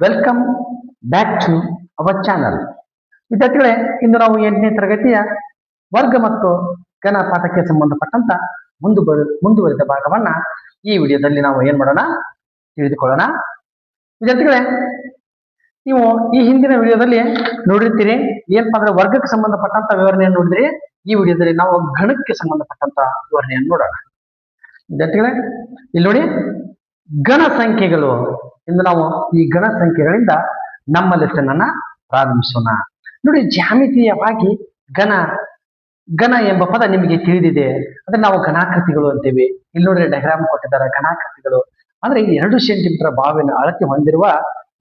Welcome back to our channel. ವಿದ್ಯಾರ್ಥಿಗಳೇ, ಇಂದು ನಾವು 8ನೇ ತರಗತಿಯ ವರ್ಗ ಮತ್ತು ಘನ ಪಾಠಕ್ಕೆ ಸಂಬಂಧಪಟ್ಟಂತ ಮುಂದುವರಿದ ಭಾಗವನ್ನ ಈ ವಿಡಿಯೋದಲ್ಲಿ ನಾವು ಏನ್ ಮಾಡೋಣ ತಿಳಿದುಕೊಳ್ಳೋಣ. ವಿದ್ಯಾರ್ಥಿಗಳೇ, ನೀವು ಈ ಹಿಂದಿನ ವಿಡಿಯೋದಲ್ಲಿ ನೋಡಿರ್ತೀರಿ, ಏನಪ್ಪಾ ಅಂದ್ರೆ ವರ್ಗಕ್ಕೆ ಸಂಬಂಧಪಟ್ಟಂತ ವಿವರಣೆಯನ್ನು ನೋಡಿದ್ರಿ. ಈ ವಿಡಿಯೋದಲ್ಲಿ ನಾವು ಗಣಕ್ಕೆ ಸಂಬಂಧಪಟ್ಟಂತ ವಿವರಣೆಯನ್ನು ನೋಡೋಣ. ವಿದ್ಯಾರ್ಥಿಗಳೇ, ಇಲ್ಲಿ ನೋಡಿ, ಗಣ ಸಂಖ್ಯೆಗಳು. ಇಂದು ನಾವು ಈ ಗಣ ಸಂಖ್ಯೆಗಳಿಂದ ನಮ್ಮ ಲೆಸನ್ ಅನ್ನ ಪ್ರಾರಂಭಿಸೋಣ. ನೋಡಿ, ಜ್ಯಾಮಿತೀಯವಾಗಿ ಘನ ಘನ ಎಂಬ ಪದ ನಿಮಗೆ ತಿಳಿದಿದೆ. ಅಂದ್ರೆ ನಾವು ಘನಾಕೃತಿಗಳು ಅಂತೀವಿ. ಇಲ್ಲಿ ನೋಡ್ರಿ, ಡಯಾಗ್ರಾಮ್ ಕೊಟ್ಟಿದ್ದಾರೆ. ಘನಾಕೃತಿಗಳು ಅಂದ್ರೆ 2 ಸೆಂಟಿಮೀಟರ್ ಬಾವಿನ ಅಳತೆ ಹೊಂದಿರುವ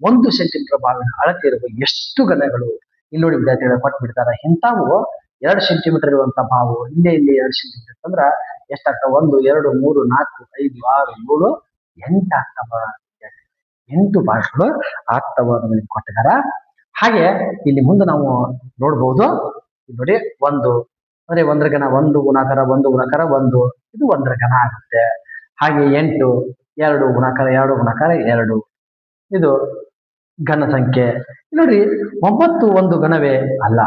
1 ಸೆಂಟಿಮೀಟರ್ ಬಾವಿನ ಅಳತೆ ಇರುವ ಎಷ್ಟು ಘನಗಳು ಇಲ್ಲಿ ನೋಡಿ ವಿದ್ಯಾರ್ಥಿಗಳು ಕೊಟ್ಟು ಬಿಡ್ತಾರೆ. ಇಂಥವು 2 ಸೆಂಟಿಮೀಟರ್ ಇರುವಂತ ಬಾವು ಇಲ್ಲೇ 2 ಸೆಂಟಿಮೀಟರ್ ಅಂದ್ರ ಎಷ್ಟಾಗ್ತಾವ? 1 2 3 4 5 6 7 8 ಆಗ್ತಾವ. 8 ಭಾಗಗಳು ಆಗ್ತಾವ ಅನ್ನೋದನ್ನ ಕೊಟ್ಟಿದಾರ. ಹಾಗೆ ಇಲ್ಲಿ ಮುಂದೆ ನಾವು ನೋಡ್ಬಹುದು. ನೋಡಿ, 1 ಅಂದ್ರೆ 1ರ ಘನ 1 ಗುಣಾಕಾರ 1 ಗುಣಾಕಾರ 1, ಇದು 1ರ ಘನ ಆಗುತ್ತೆ. ಹಾಗೆ 8 2 ಗುಣಾಕಾರ 2 ಗುಣಾಕಾರ 2, ಇದು ಘನ ಸಂಖ್ಯೆ. ನೋಡಿ, 9 ಒಂದು ಘನವೇ ಅಲ್ಲ.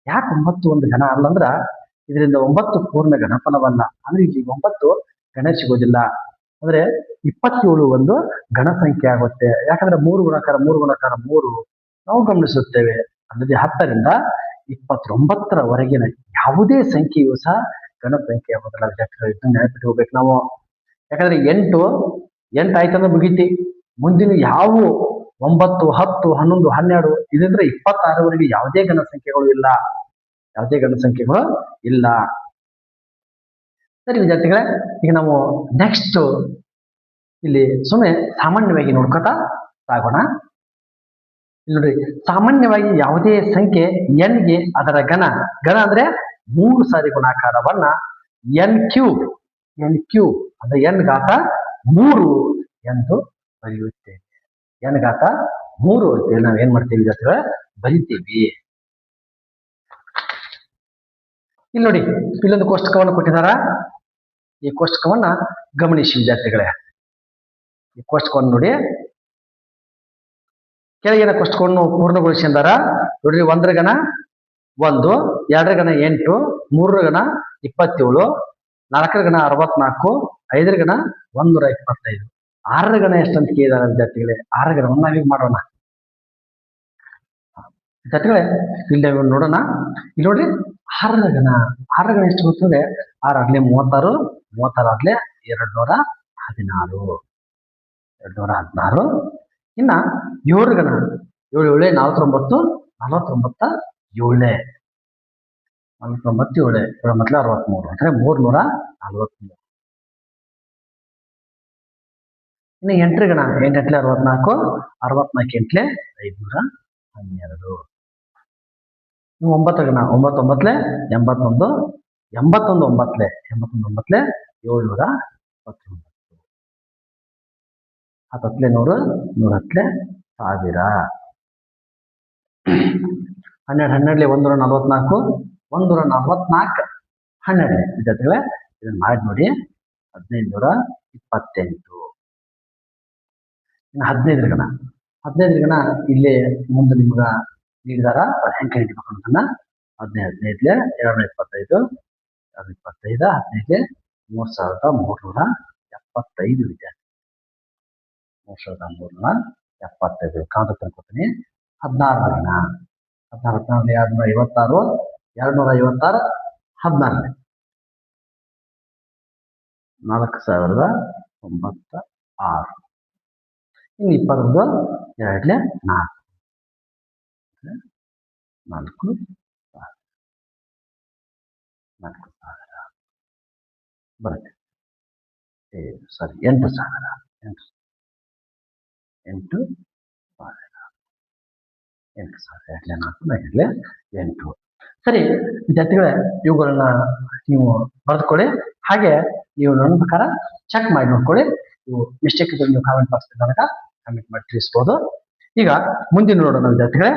ಯಾಕೆ 9 ಒಂದು ಘನ ಅಲ್ಲ ಅಂದ್ರ ಇದರಿಂದ 9 ಪೂರ್ಣ ಘನಫಲವಲ್ಲ. ಅಂದ್ರೆ ಇಲ್ಲಿ 9 ಘನ ಸಿಗೋದಿಲ್ಲ. ಅಂದ್ರೆ 27 ಒಂದು ಘನ ಸಂಖ್ಯೆ ಆಗುತ್ತೆ. ಯಾಕಂದ್ರೆ 3 ಗುಣಾಕಾರ 3 ಗುಣಾಕಾರ 3 ನಾವು ಗಮನಿಸುತ್ತೇವೆ. ಅಲ್ಲದೆ 10ರಿಂದ 29ರವರೆಗಿನ ಯಾವುದೇ ಸಂಖ್ಯೆಯೂ ಸಹ ಘನ ಸಂಖ್ಯೆ ಆಗೋದಿಲ್ಲ. ವಿದ್ಯಾರ್ಥಿಗಳು ಇದನ್ನ ನೆನಪಿಟ್ಕೋಬೇಕು ನಾವು. ಯಾಕಂದ್ರೆ 8 ಆಯ್ತಂದ್ರೆ ಮುಗೀತಿ. ಮುಂದಿನ ಯಾವ 9 10 11 12 ಇದರಿಂದ 26ರವರೆಗೆ ಯಾವುದೇ ಘನ ಸಂಖ್ಯೆಗಳು ಇಲ್ಲ. ಸರಿ ವಿದ್ಯಾರ್ಥಿಗಳೇ, ಈಗ ನಾವು ನೆಕ್ಸ್ಟ್ ಇಲ್ಲಿ ಸುಮ್ಮನೆ ಸಾಮಾನ್ಯವಾಗಿ ನೋಡ್ಕೊತಾ ಸಾಗೋಣ. ಇಲ್ಲಿ ನೋಡ್ರಿ, ಸಾಮಾನ್ಯವಾಗಿ ಯಾವುದೇ ಸಂಖ್ಯೆ n ಗೆ ಅದರ ಘನ ಅಂದ್ರೆ 3 ಸಾರಿ ಗುಣಾಕಾರವನ್ನ n ಕ್ಯೂಬ್ ಅಂದ್ರೆ n ಘಾತ 3 ಎಂದು ಬರೆಯುತ್ತೇವೆ. n ಘಾತ 3 ಅಂತೇಳಿ ನಾವು ಏನ್ ಮಾಡ್ತೀವಿ ವಿದ್ಯಾರ್ಥಿಗಳೇ? ಬರಿತೀವಿ. ಇಲ್ಲಿ ನೋಡಿ, ಇಲ್ಲೊಂದು ಕೋಷ್ಟಕವನ್ನು ಕೊಟ್ಟಿದಾರ. ಈ ಕೋಷ್ಟಕವನ್ನ ಗಮನಿಸಿ ವಿದ್ಯಾರ್ಥಿಗಳೇ. ಈ ಕೋಷ್ಟಕವನ್ನು ನೋಡಿ, ಕೆಳಗಿನ ಕೋಷ್ಟಕವನ್ನು ಪೂರ್ಣಗೊಳಿಸಿದಾರ. ನೋಡ್ರಿ, 1ರ ಘನ 1, 2ರ ಘನ 8, 3ರ ಘನ 27, 4ರ ಘನ 64, 5ರ ಘನ 125, 6ರ ಘನ ಎಷ್ಟಂತ ಕೇಳಿದಾರ ವಿದ್ಯಾರ್ಥಿಗಳೇ? 6ರ ಘನವನ್ನು ನಾವೀಗ ಮಾಡೋಣ ವಿದ್ಯಾರ್ಥಿಗಳೇ. ಇಲ್ಲಿ ನೋಡೋಣ. ಇಲ್ಲಿ ನೋಡ್ರಿ, 6ರ ಘನ ಎಷ್ಟು ಬರ್ತದೆ? 6 ಆಗ್ಲೇ 36, 36 ಆಗ್ಲೇ 216. ಇನ್ನ 7ರ ಘನ 7 7 49, 49 7 49 7 7 ಮೊದಲ 63 ಅಂದ್ರೆ 343. ಇನ್ನು 8ರ ಘನ 8 8 64, 64 8 512. 9ರ ಘನ 9 9 81, 81 9 719, 10 100, 100 1000. 12 144, 144 12 ವಿದ್ಯಾರ್ಥಿಗಳೇ. ಇದನ್ನ ಮಾಡಿ ನೋಡಿ. 1528. ಇನ್ನು 15ರ ಘನ ಇಲ್ಲೇ ಮುಂದೆ ನಿಮ್ಗ ನೀಡಿದಾರ. ಹೆಂಗೆ ಹಿಡಿಬೇಕು ಅನ್ನೋದನ್ನ 15 225, 225 15 3375 ವಿದ್ಯಾರ್ಥಿ. 3375 ಕಾಂತ ತಂದ್ಕೊತೀನಿ. 16ರ ಘನ 256, 256 14 4096. ಇನ್ನು 20ದ್ದು 2 4 4000 ಬರುತ್ತೆ. 8000 8. ಸರಿ ವಿದ್ಯಾರ್ಥಿಗಳೇ, ಇವುಗಳನ್ನ ನೀವು ಬರೆದುಕೊಳ್ಳಿ. ಹಾಗೆ ನೀವು ನನ್ನ ಪ್ರಕಾರ ಚೆಕ್ ಮಾಡಿ ನೋಡ್ಕೊಳ್ಳಿ. ಇವು ಮಿಸ್ಟೇಕ್ ಇದ್ರೆ ನೀವು ಕಾಮೆಂಟ್ ಬಾಕ್ಸ್ ಕಾಮೆಂಟ್ ಮಾಡಿ ತಿಳಿಸಬಹುದು. ಈಗ ಮುಂದಿನ ನೋಡೋಣ ವಿದ್ಯಾರ್ಥಿಗಳೇ.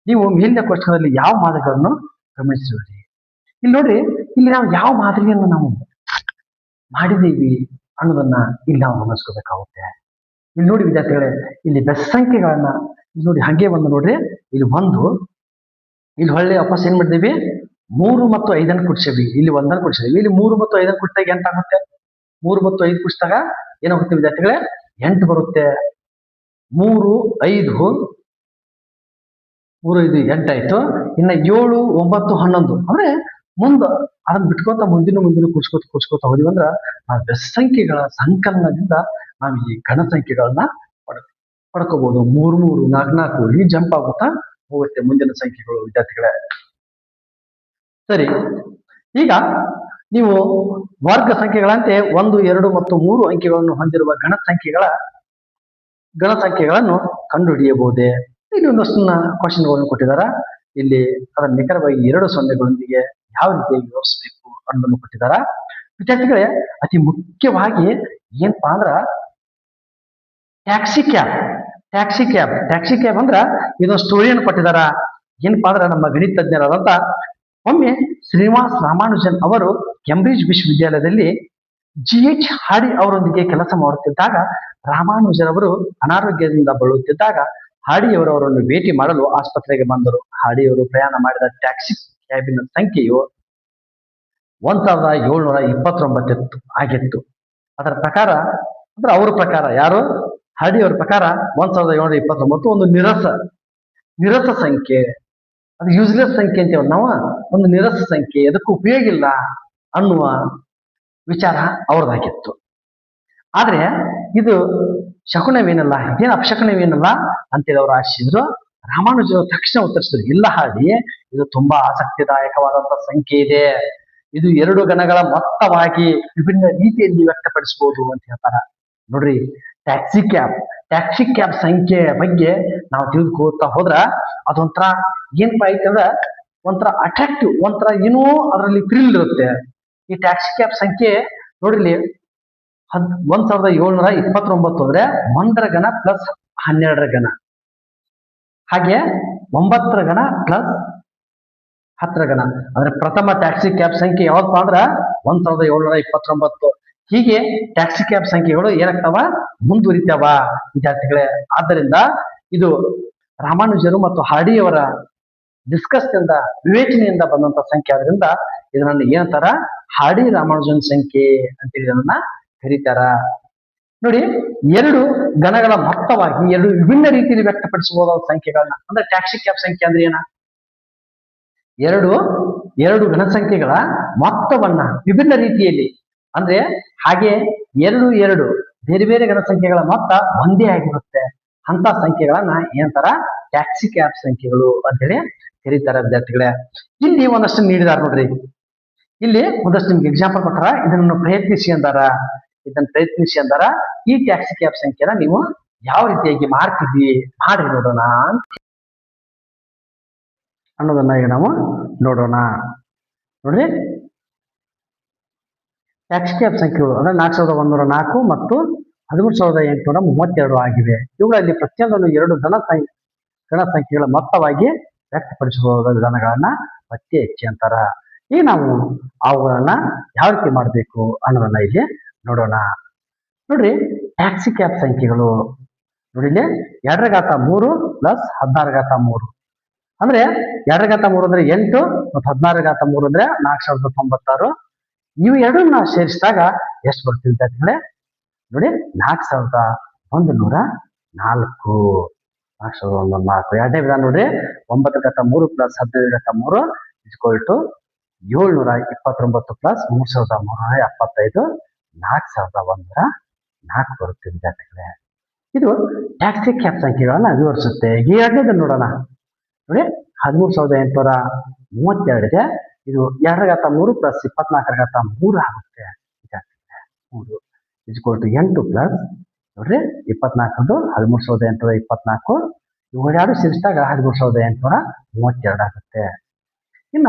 ನೀವು ಮೇಲಿನ ಕೋಷ್ಟಕದಲ್ಲಿ ಯಾವ ಮಾದರಿಗಳನ್ನು ಗಮನಿಸಿರುವಿರಿ? ಇಲ್ಲಿ ನೋಡ್ರಿ, ಇಲ್ಲಿ ನಾವು ಯಾವ ಮಾದರಿಯನ್ನು ನಾವು ಮಾಡಿದೀವಿ ಅನ್ನೋದನ್ನ ಇಲ್ಲಿ ನಾವು ಗಮನಿಸ್ಕೋಬೇಕಾಗುತ್ತೆ. ಇಲ್ಲಿ ನೋಡಿ ವಿದ್ಯಾರ್ಥಿಗಳೇ, ಇಲ್ಲಿ ಬೆಸ ಸಂಖ್ಯೆಗಳನ್ನ ಇಲ್ಲಿ ನೋಡಿ ಹಾಗೆ ಒಂದು ನೋಡ್ರಿ, ಇಲ್ಲಿ ಒಂದು, ಇಲ್ಲಿ ಹೊಳ್ಳಿ ವಾಪಸ್ ಏನ್ ಮಾಡಿದೀವಿ, 3 ಮತ್ತು 5 ಕುಡ್ಸೇವಿ, ಇಲ್ಲಿ 1 ಕುಡ್ಸೇವಿ, ಇಲ್ಲಿ 3 ಮತ್ತು 5 ಕುಡ್ಸಿದಾಗ 8 ಆಗುತ್ತೆ. 3 ಮತ್ತು 5 ಕುಡ್ಸಿದಾಗ ಏನಾಗುತ್ತೆ ವಿದ್ಯಾರ್ಥಿಗಳೇ, 8 ಬರುತ್ತೆ. 3, 5, 3, 5, 8 ಆಯ್ತು. ಇನ್ನ 7, 9, 11 ಅಂದ್ರೆ ಮುಂದ ಅದನ್ನ ಬಿಟ್ಕೋತ ಮುಂದಿನ ಕೂಡ್ಸ್ಕೋತ ಹೋದ್ವಿ ಅಂದ್ರ ಆ ಬೆಸ ಸಂಖ್ಯೆಗಳ ಸಂಕಲನದಿಂದ ನಾವು ಈ ಘನ ಸಂಖ್ಯೆಗಳನ್ನ ಪಡ್ಕೋಬಹುದು. 3, 3, 4, 4 ಈ ಜಂಪ್ ಆಗುತ್ತಾ ಹೋಗುತ್ತೆ ಮುಂದಿನ ಸಂಖ್ಯೆಗಳು ವಿದ್ಯಾರ್ಥಿಗಳೇ. ಸರಿ, ಈಗ ನೀವು ವರ್ಗ ಸಂಖ್ಯೆಗಳಂತೆ 1, 2 ಮತ್ತು 3 ಅಂಕೆಗಳನ್ನು ಹೊಂದಿರುವ ಘನ ಸಂಖ್ಯೆಗಳನ್ನು ಕಂಡುಹಿಡಿಯಬಹುದೇ? ಇಲ್ಲಿ ಒಂದಷ್ಟು ಕ್ವಶನ್ಗಳನ್ನು ಕೊಟ್ಟಿದಾರ. ಇಲ್ಲಿ ಅದರ ನಿಖರವಾಗಿ 2 ಸೊನ್ನೆಗಳೊಂದಿಗೆ ಯಾವ ರೀತಿಯಾಗಿ ವಿವರಿಸಬೇಕು ಅನ್ನೋದನ್ನು ಕೊಟ್ಟಿದಾರ. ವಿದ್ಯಾರ್ಥಿಗಳೇ, ಅತಿ ಮುಖ್ಯವಾಗಿ ಏನಪ್ಪಾ ಅಂದ್ರ ಟ್ಯಾಕ್ಸಿ ಕ್ಯಾಬ್ ಅಂದ್ರ ಇದೊಂದು ಸ್ಟೋರಿಯನ್ನು ಕೊಟ್ಟಿದಾರ. ಏನಪ್ಪಾ ಅಂದ್ರ ನಮ್ಮ ಗಣಿತ ತಜ್ಞರಾದಂತ ಒಮ್ಮೆ ಶ್ರೀನಿವಾಸ್ ರಾಮಾನುಜನ್ ಅವರು ಕೇಂಬ್ರಿಡ್ಜ್ ವಿಶ್ವವಿದ್ಯಾಲಯದಲ್ಲಿ GH ಹಾಡಿ ಅವರೊಂದಿಗೆ ಕೆಲಸ ಮಾಡುತ್ತಿದ್ದಾಗ ರಾಮಾನುಜನ್ ಅವರು ಅನಾರೋಗ್ಯದಿಂದ ಬಳಲುತ್ತಿದ್ದಾಗ ಹಾಡಿಯವರು ಅವರನ್ನು ಭೇಟಿ ಮಾಡಲು ಆಸ್ಪತ್ರೆಗೆ ಬಂದರು. ಹಾಡಿಯವರು ಪ್ರಯಾಣ ಮಾಡಿದ ಟ್ಯಾಕ್ಸಿ ಕ್ಯಾಬಿನ ಸಂಖ್ಯೆಯು 1729 ಆಗಿತ್ತು. ಅದರ ಪ್ರಕಾರ ಅಂದ್ರೆ ಅವ್ರ ಪ್ರಕಾರ, ಯಾರು ಹಾಡಿಯವರ ಪ್ರಕಾರ 1729 ಒಂದು ನಿರಸ ಸಂಖ್ಯೆ, ಅದು ಯೂಸ್ಲೆಸ್ ಸಂಖ್ಯೆ ಅಂತೇವೆ ನಾವು, ಒಂದು ನಿರಸ ಸಂಖ್ಯೆ, ಅದಕ್ಕೂ ಉಪಯೋಗ ಇಲ್ಲ ಅನ್ನುವ ವಿಚಾರ ಅವ್ರದ್ದಾಗಿತ್ತು. ಆದ್ರೆ ಇದು ಶಕುನವೇನಲ್ಲ, ಇದೇನು ಅಪಶಕುನವೇನಲ್ಲ ಅಂತೇಳಿ ಅವ್ರು ಆಶಿಸಿದ್ರು. ರಾಮಾನುಜರು ತಕ್ಷಣ ಉತ್ತರಿಸಿದ್ರು, ಇಲ್ಲ ಹಾಡಿ, ಇದು ತುಂಬಾ ಆಸಕ್ತಿದಾಯಕವಾದಂತ ಸಂಖ್ಯೆ ಇದೆ. ಇದು 2 ಗಣಗಳ ಮೊತ್ತವಾಗಿ ವಿಭಿನ್ನ ರೀತಿಯಲ್ಲಿ ವ್ಯಕ್ತಪಡಿಸಬಹುದು ಅಂತ ಹೇಳ್ತಾರ. ನೋಡ್ರಿ, ಟ್ಯಾಕ್ಸಿ ಕ್ಯಾಬ್ ಸಂಖ್ಯೆ ಬಗ್ಗೆ ನಾವು ತಿಳಿದುಕೋತಾ ಹೋದ್ರ ಅದೊಂಥರ ಏನಪ್ಪಾ ಐತಂದ್ರ ಒಂಥರ ಅಟ್ರಾಕ್ಟಿವ್, ಒಂಥರ ಏನೋ ಅದರಲ್ಲಿ ಥ್ರಿಲ್ ಇರುತ್ತೆ. ಈ ಟ್ಯಾಕ್ಸಿ ಕ್ಯಾಬ್ ಸಂಖ್ಯೆ ನೋಡ್ರಿ 1729 ಅಂದ್ರೆ 1ರ ಗಣ ಪ್ಲಸ್ 12ರ ಗಣ, ಹಾಗೆ 9ರ ಗಣ ಪ್ಲಸ್ 10ರ ಗಣ. ಅಂದ್ರೆ ಪ್ರಥಮ ಟ್ಯಾಕ್ಸಿ ಕ್ಯಾಬ್ ಸಂಖ್ಯೆ ಯಾವತ್ತಪ್ಪ ಅಂದ್ರ 1729. ಹೀಗೆ ಟ್ಯಾಕ್ಸಿ ಕ್ಯಾಬ್ ಸಂಖ್ಯೆಗಳು ಏನಾಗ್ತಾವ, ಮುಂದುವರಿತಾವ ವಿದ್ಯಾರ್ಥಿಗಳೇ. ಆದ್ದರಿಂದ ಇದು ರಾಮಾನುಜರು ಮತ್ತು ಹಾಡಿಯವರ ಡಿಸ್ಕಸ್ನಿಂದ, ವಿವೇಚನೆಯಿಂದ ಬಂದಂತ ಸಂಖ್ಯೆ ಆದ್ರಿಂದ ಇದನ್ನ ಏನಂತಾರ, ಹಾಡಿ ರಾಮಾನುಜನ್ ಸಂಖ್ಯೆ ಅಂತೇಳಿ ಇದನ್ನ ಕರೀತಾರ. ನೋಡಿ, 2 ಗಣಗಳ ಮೊತ್ತವಾಗಿ 2 ವಿಭಿನ್ನ ರೀತಿಯಲ್ಲಿ ವ್ಯಕ್ತಪಡಿಸಬಹುದಾದ ಸಂಖ್ಯೆಗಳನ್ನ, ಅಂದ್ರೆ ಟ್ಯಾಕ್ಸಿ ಕ್ಯಾಬ್ ಸಂಖ್ಯೆ ಅಂದ್ರೆ ಏನ, ಎರಡು ಗಣ ಸಂಖ್ಯೆಗಳ ಮೊತ್ತವನ್ನ ವಿಭಿನ್ನ ರೀತಿಯಲ್ಲಿ, ಅಂದ್ರೆ ಹಾಗೆ 2 ಬೇರೆ ಬೇರೆ ಗಣ ಸಂಖ್ಯೆಗಳ ಮೊತ್ತ ಒಂದೇ ಆಗಿರುತ್ತೆ. ಅಂತ ಸಂಖ್ಯೆಗಳನ್ನ ಏನಂತಾರ, ಟ್ಯಾಕ್ಸಿ ಕ್ಯಾಬ್ ಸಂಖ್ಯೆಗಳು ಅಂತೇಳಿ ಕರೀತಾರ ವಿದ್ಯಾರ್ಥಿಗಳೇ. ಇಲ್ಲಿ ಒಂದಷ್ಟು ನೀಡಿದಾರ ನೋಡ್ರಿ, ಇಲ್ಲಿ ಒಂದಷ್ಟು ನಿಮ್ಗೆ ಎಕ್ಸಾಂಪಲ್ ಕೊಟ್ಟಾರ. ಇದನ್ನು ಪ್ರಯತ್ನಿಸಿ ಅಂದಾರ. ಈ ಟ್ಯಾಕ್ಸಿ ಕ್ಯಾಬ್ ಸಂಖ್ಯೆನ ನೀವು ಯಾವ ರೀತಿಯಾಗಿ ಮಾಡ್ರಿ ನೋಡೋಣ ಅನ್ನೋದನ್ನ ಈಗ ನಾವು ನೋಡೋಣ. ನೋಡ್ರಿ, ಟ್ಯಾಕ್ಸಿ ಕ್ಯಾಬ್ ಸಂಖ್ಯೆಗಳು ಅಂದ್ರೆ 4104 ಮತ್ತು 13832 ಆಗಿವೆ. ಇವುಗಳಲ್ಲಿ ಪ್ರತಿಯೊಂದನ್ನು 2 ಗಣ ಸಂಖ್ಯೆಗಳ ಮೊತ್ತವಾಗಿ ವ್ಯಕ್ತಪಡಿಸಬಹುದಾದ ವಿಧಾನಗಳನ್ನ ಪತ್ತೆ ಹಚ್ಚಿ ಅಂತಾರ. ಈಗ ನಾವು ಅವುಗಳನ್ನ ಯಾವ ರೀತಿ ಮಾಡಬೇಕು ಅನ್ನೋದನ್ನ ಇಲ್ಲಿ ನೋಡೋಣ. ನೋಡ್ರಿ, ಟ್ಯಾಕ್ಸಿ ಕ್ಯಾಬ್ ಸಂಖ್ಯೆಗಳು ನೋಡಿ, ಇಲ್ಲಿ 2^3 ಪ್ಲಸ್ 16^3 ಅಂದ್ರೆ 2^3 ಅಂದ್ರೆ 8 ಮತ್ತು 16^3 ಅಂದ್ರೆ 4096. ಇವು ಎರಡನ್ನ ಸೇರಿಸಿದಾಗ ಎಷ್ಟು ಬರ್ತೀವಿ ವಿದ್ಯಾರ್ಥಿಗಳೇ? ನೋಡಿ, 4104. 4104 ಎರಡನೇ ವಿಧಾನ ನೋಡ್ರಿ, 9^3 ಪ್ಲಸ್ 17^3 729 ಪ್ಲಸ್ 3375 4104 ಬರುತ್ತೆ ವಿದ್ಯಾರ್ಥಿಗಳೇ. ಇದು ಟ್ಯಾಕ್ಸಿ ಕ್ಯಾಬ್ ಸಂಖ್ಯೆಗಳನ್ನ ವಿವರಿಸುತ್ತೆ. ಈ ಎರಡನೇದನ್ನು ನೋಡೋಣ. ನೋಡಿ, 13832 ಇದೆ. ಇದು 2^3 ಪ್ಲಸ್ 24^3 ಆಗುತ್ತೆ ವಿದ್ಯಾರ್ಥಿಗಳೇ. 3 8 ಪ್ಲಸ್ ನೋಡ್ರಿ 24 13824 ಇವೆರಡು ಸೇರಿಸಿದಾಗ 13832 ಆಗುತ್ತೆ. ಇನ್ನ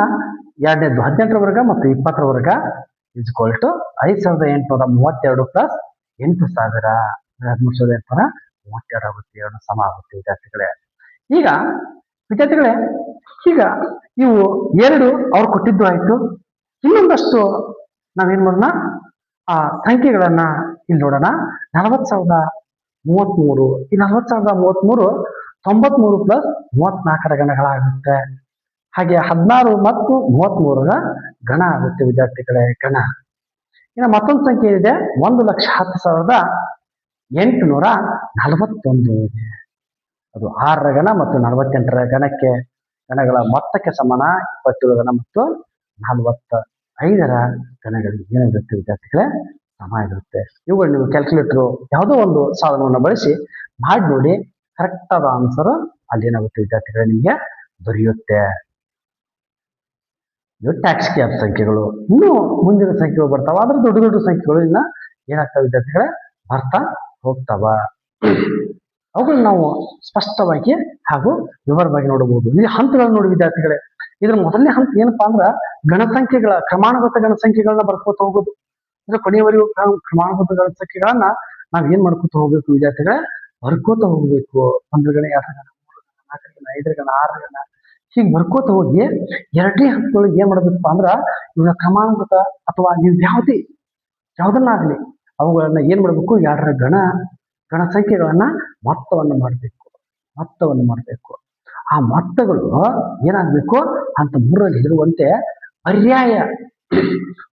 ಎರಡನೇದು 18ರ ವರ್ಗ ಮತ್ತು 20ರ ವರ್ಗ 5832 ಪ್ಲಸ್ 8000 13832 ಆಗುತ್ತೆ. ಎರಡು ಸಮ ಆಗುತ್ತೆ ವಿದ್ಯಾರ್ಥಿಗಳೇ. ಈಗ ವಿದ್ಯಾರ್ಥಿಗಳೇ, ಈಗ ಇವು ಎರಡು ಅವ್ರು ಕೊಟ್ಟಿದ್ದು ಆಯ್ತು. ಇನ್ನೊಂದಷ್ಟು ನಾವೇನ್ ಮಾಡೋಣ, ಆ ಸಂಖ್ಯೆಗಳನ್ನ ಇಲ್ಲಿ ನೋಡೋಣ. 40,000 33. ಈ 40,33 93 ಪ್ಲಸ್ 34ರ ಗಣಗಳಾಗುತ್ತೆ. ಹಾಗೆ 16 ಮತ್ತು 33ರ ಗಣ ಆಗುತ್ತೆ ವಿದ್ಯಾರ್ಥಿಗಳೇ, ಗಣ. ಇನ್ನು ಮತ್ತೊಂದು ಸಂಖ್ಯೆ ಇದೆ, 1,10,841 ಇದೆ. ಅದು 6ರ ಗಣ ಮತ್ತು 48ರ ಗಣಗಳ ಮೊತ್ತಕ್ಕೆ ಸಮಾನ 27 ಗಣ ಮತ್ತು 45ರ ಗಣಗಳಿಗೆ ಏನಾಗಿರುತ್ತೆ ವಿದ್ಯಾರ್ಥಿಗಳೇ, ಸಮ ಆಗಿರುತ್ತೆ. ಇವುಗಳು ನೀವು ಕ್ಯಾಲ್ಕುಲೇಟರ್ ಯಾವುದೋ ಒಂದು ಸಾಧನವನ್ನು ಬಳಸಿ ಮಾಡಿ ನೋಡಿ, ಕರೆಕ್ಟ್ ಆದ ಆನ್ಸರ್ ಅಲ್ಲಿ ಏನಾಗುತ್ತೆ ವಿದ್ಯಾರ್ಥಿಗಳೇ, ನಿಮಗೆ ದೊರೆಯುತ್ತೆ. ಇವು ಟ್ಯಾಕ್ಸ್ ಕ್ಯಾಪ್ ಸಂಖ್ಯೆಗಳು. ಇನ್ನೂ ಮುಂದಿನ ಸಂಖ್ಯೆಗಳು ಬರ್ತಾವ, ಆದ್ರೆ ದೊಡ್ಡ ದೊಡ್ಡ ಸಂಖ್ಯೆಗಳು ಇನ್ನ ಏನಾಗ್ತಾವ ವಿದ್ಯಾರ್ಥಿಗಳೇ, ಬರ್ತಾ ಹೋಗ್ತಾವ. ಅವುಗಳು ನಾವು ಸ್ಪಷ್ಟವಾಗಿ ಹಾಗೂ ವಿವರವಾಗಿ ನೋಡಬಹುದು. ಈ ಹಂತಗಳನ್ನು ನೋಡಿ ವಿದ್ಯಾರ್ಥಿಗಳೇ. ಇದ್ರ ಮೊದಲನೇ ಹಂತ ಏನಪ್ಪಾ ಅಂದ್ರ ಗಣಸಂಖ್ಯೆಗಳ ಕ್ರಮಾನುಗತ ಗಣಸಂಖ್ಯೆಗಳನ್ನ ಬರ್ಕೋತ ಹೋಗೋದು. ಅಂದ್ರೆ ಕೊನೆಯವರೆಗೂ ಕ್ರಮಾನುಗತ ಗಣಸಂಖ್ಯೆಗಳನ್ನ ನಾವ್ ಏನ್ ಮಾಡ್ಕೋತ ಹೋಗ್ಬೇಕು ವಿದ್ಯಾರ್ಥಿಗಳೇ, ಬರ್ಕೋತ ಹೋಗ್ಬೇಕು. 1 ಗಣ, 2 ಗಣ, 3 ಗಣ, 4 ಗಣ, 5 ಗಣ, 6 ಗಣ, ಹೀಗೆ ಬರ್ಕೋತ ಹೋಗಿ ಎರಡನೇ ಹಂತದೊಳಗೆ ಏನ್ ಮಾಡ್ಬೇಕಪ್ಪ ಅಂದ್ರ ಇವನ್ನ ಕ್ರಮಾನುಗತ ಅಥವಾ ನೀವು ಯಾವ್ದನ್ನಾಗ್ಲಿ ಅವುಗಳನ್ನ ಏನ್ ಮಾಡ್ಬೇಕು, 2ರ ಗಣ ಸಂಖ್ಯೆಗಳನ್ನ ಮೊತ್ತವನ್ನು ಮಾಡಬೇಕು. ಆ ಮೊತ್ತಗಳು ಏನಾಗ್ಬೇಕು, ಹಂತ 3ರಲ್ಲಿ ಇರುವಂತೆ ಪರ್ಯಾಯ